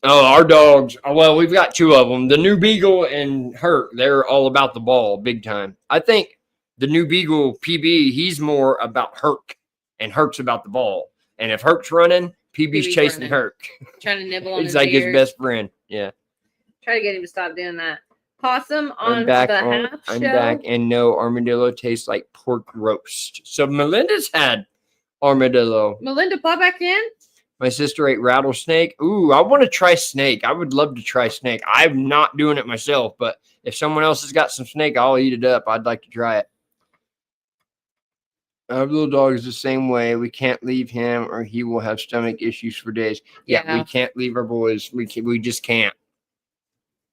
Oh, our dogs. Well, we've got 2 of them. The new Beagle and Herc, they're all about the ball big time. I think the new Beagle, PB, he's more about Herc, and Herc's about the ball. And if Herc's running, PB's chasing running. Herc. Trying to nibble on He's his like ears. his best friend. Yeah. Try to get him to stop doing that. Possum on I'm back the on, half I'm show. back, and no, armadillo tastes like pork roast. So Melinda's had armadillo. Melinda, pop back in. My sister ate rattlesnake. Ooh, I want to try snake. I would love to try snake. I'm not doing it myself, but if someone else has got some snake, I'll eat it up. I'd like to try it. Our little dog is the same way. We can't leave him or he will have stomach issues for days. Yeah. We can't leave our boys. We just can't.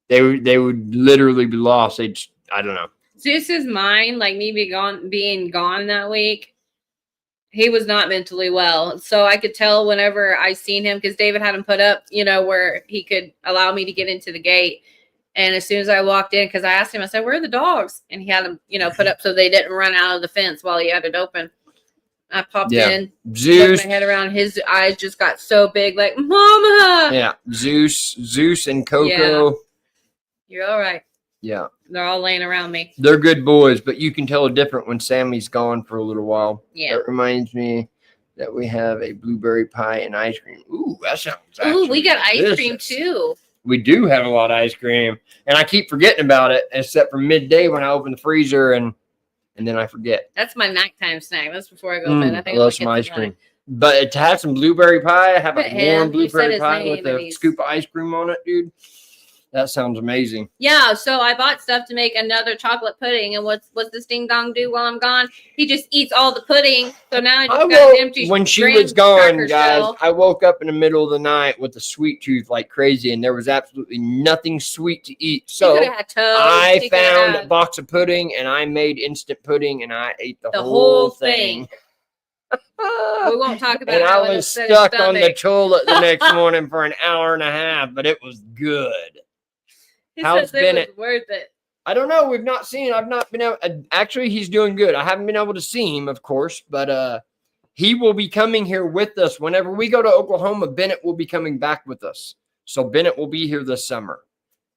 They would literally be lost. I don't know. Zeus is mine. Like me being gone that week. He was not mentally well. So I could tell whenever I seen him, because David had him put up, where he could allow me to get into the gate. And as soon as I walked in, because I asked him, I said, where are the dogs? And he had them, put up so they didn't run out of the fence while he had it open. I popped in, Zeus, looked my head around. His eyes just got so big, like, Mama! Yeah, Zeus and Coco. Yeah. You're all right. Yeah. They're all laying around me. They're good boys, but you can tell a difference when Sammy's gone for a little while. Yeah. That reminds me that we have a blueberry pie and ice cream. Ooh, that sounds Ooh, we got ice delicious. cream too. We do have a lot of ice cream, and I keep forgetting about it, except for midday when I open the freezer, and then I forget. That's my nighttime snack. That's before I go to bed. I think I love some ice cream. But to have some blueberry pie, have a warm blueberry pie with a scoop of ice cream on it, dude. That sounds amazing. Yeah, so I bought stuff to make another chocolate pudding, and what's this ding dong do while I'm gone? He just eats all the pudding. So now I just got an empty. When she was gone, guys, I woke up in the middle of the night with a sweet tooth like crazy, and there was absolutely nothing sweet to eat. So I found a box of pudding, and I made instant pudding, and I ate the whole thing. We won't talk about it. And I was stuck on the toilet the next morning for an hour and a half, but it was good. How's Bennett? Worth it. I don't know. We've not seen. I've not been able. Actually, he's doing good. I haven't been able to see him, of course, but he will be coming here with us whenever we go to Oklahoma. Bennett will be coming back with us, so Bennett will be here this summer.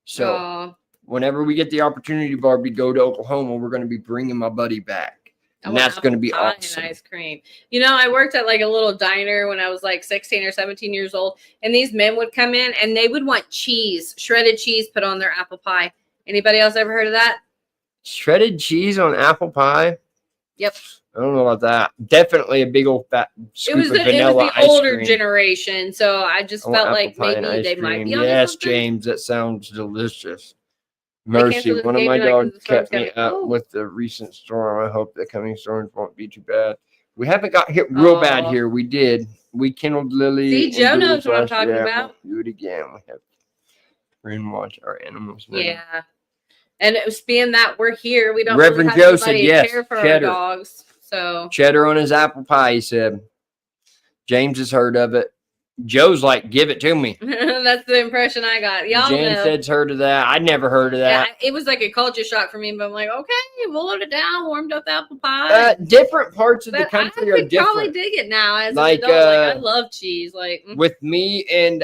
So whenever we get the opportunity, Barbie, to go to Oklahoma, we're going to be bringing my buddy back. And that's going to be awesome. Ice cream. I worked at like a little diner when I was like 16 or 17 years old. And these men would come in and they would want cheese, shredded cheese put on their apple pie. Anybody else ever heard of that? Shredded cheese on apple pie? Yep. I don't know about that. Definitely a big old fat scoop of vanilla ice cream. It was the older generation. So I just felt like maybe they might be on Yes, James, that sounds delicious. Mercy, one of my dogs kept me up with the recent storm. I hope the coming storms won't be too bad. We haven't got hit real bad here. We did. We kenneled Lily. See, Joe knows what I'm talking about. We'll do it again. We have to watch our animals now. Yeah. And it was being that we're here, we don't Reverend really have anybody to care for our dogs. So cheddar on his apple pie, he said. James has heard of it. Joe's like, give it to me. That's the impression I got. Y'all Jen said's heard of that. I'd never heard of that. Yeah, it was like a culture shock for me, but I'm like, okay, we'll load it down, warmed up apple pie. Different parts of the country are different. I probably dig it now as an adult. I love cheese. With me and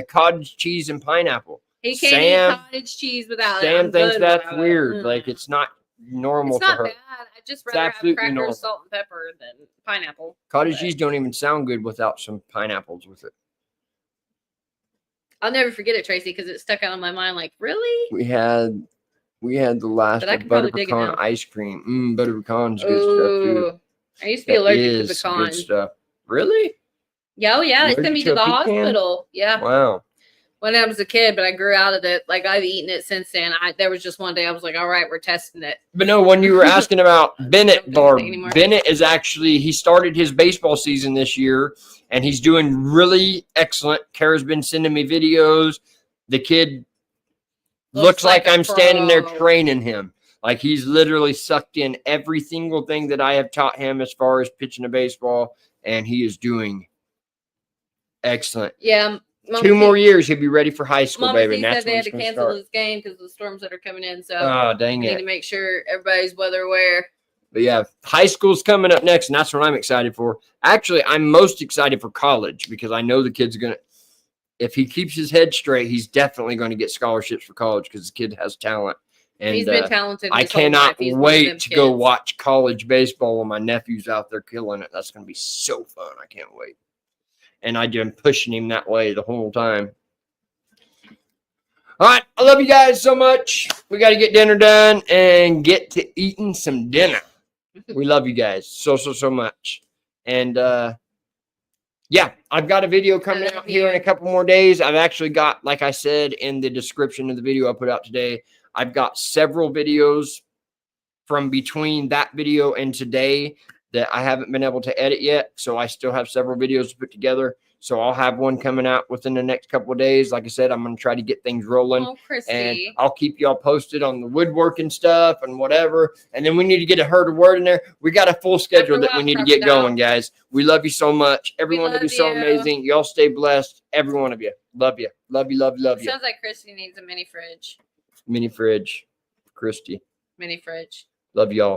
cottage cheese and pineapple. He can't eat cottage cheese without it. Sam thinks that's weird. Like it's not normal for her. It's not bad. I just rather have crackers, salt, and pepper than pineapple. Cottage cheese don't even sound good without some pineapples with it. I'll never forget it, Tracy, because it stuck out in my mind. Like, really? We had the last butter pecan ice cream. Butter pecan's good stuff too. I used to be allergic to pecan. Good stuff. Really? Yeah, they sent me to the hospital. Yeah. Wow. when I was a kid, but I grew out of it. Like I've eaten it since then. There was just one day I was like, all right, we're testing it. But no, when you were asking about Bennett, Barb, anymore. Bennett is actually, he started his baseball season this year and he's doing really excellent. Kara's been sending me videos. The kid looks like I'm standing there training him. Like he's literally sucked in every single thing that I have taught him as far as pitching a baseball, and he is doing excellent. Yeah. Mama 2 more years, he'll be ready for high school, Mama baby. said And that's they when had he's to going to cancel start. this game because of the storms that are coming in. So Oh, dang we need it. to make sure everybody's weather aware. But yeah, high school's coming up next, and that's what I'm excited for. Actually, I'm most excited for college because I know the kid's going to, if he keeps his head straight, he's definitely going to get scholarships for college because the kid has talent. And he's been talented. I cannot wait to go watch college baseball when my nephew's out there killing it. That's going to be so fun. I can't wait. And I've been pushing him that way the whole time. All right. I love you guys so much. We got to get dinner done and get to eating some dinner. We love you guys so much. And yeah, I've got a video coming out here in a couple more days. I've actually got, like I said in the description of the video I put out today, I've got several videos from between that video and today that I haven't been able to edit yet. So I still have several videos to put together. So I'll have one coming out within the next couple of days. Like I said, I'm going to try to get things rolling. Oh, Christy. And I'll keep y'all posted on the woodworking stuff and whatever. And then we need to get a herd of word in there. We got a full schedule that we need to get going, guys. We love you so much. Everyone will be so amazing. Y'all stay blessed. Every one of you. Love you. Love you, love you, love you. Sounds like Christy needs a mini fridge. Mini fridge. Christy. Mini fridge. Love y'all.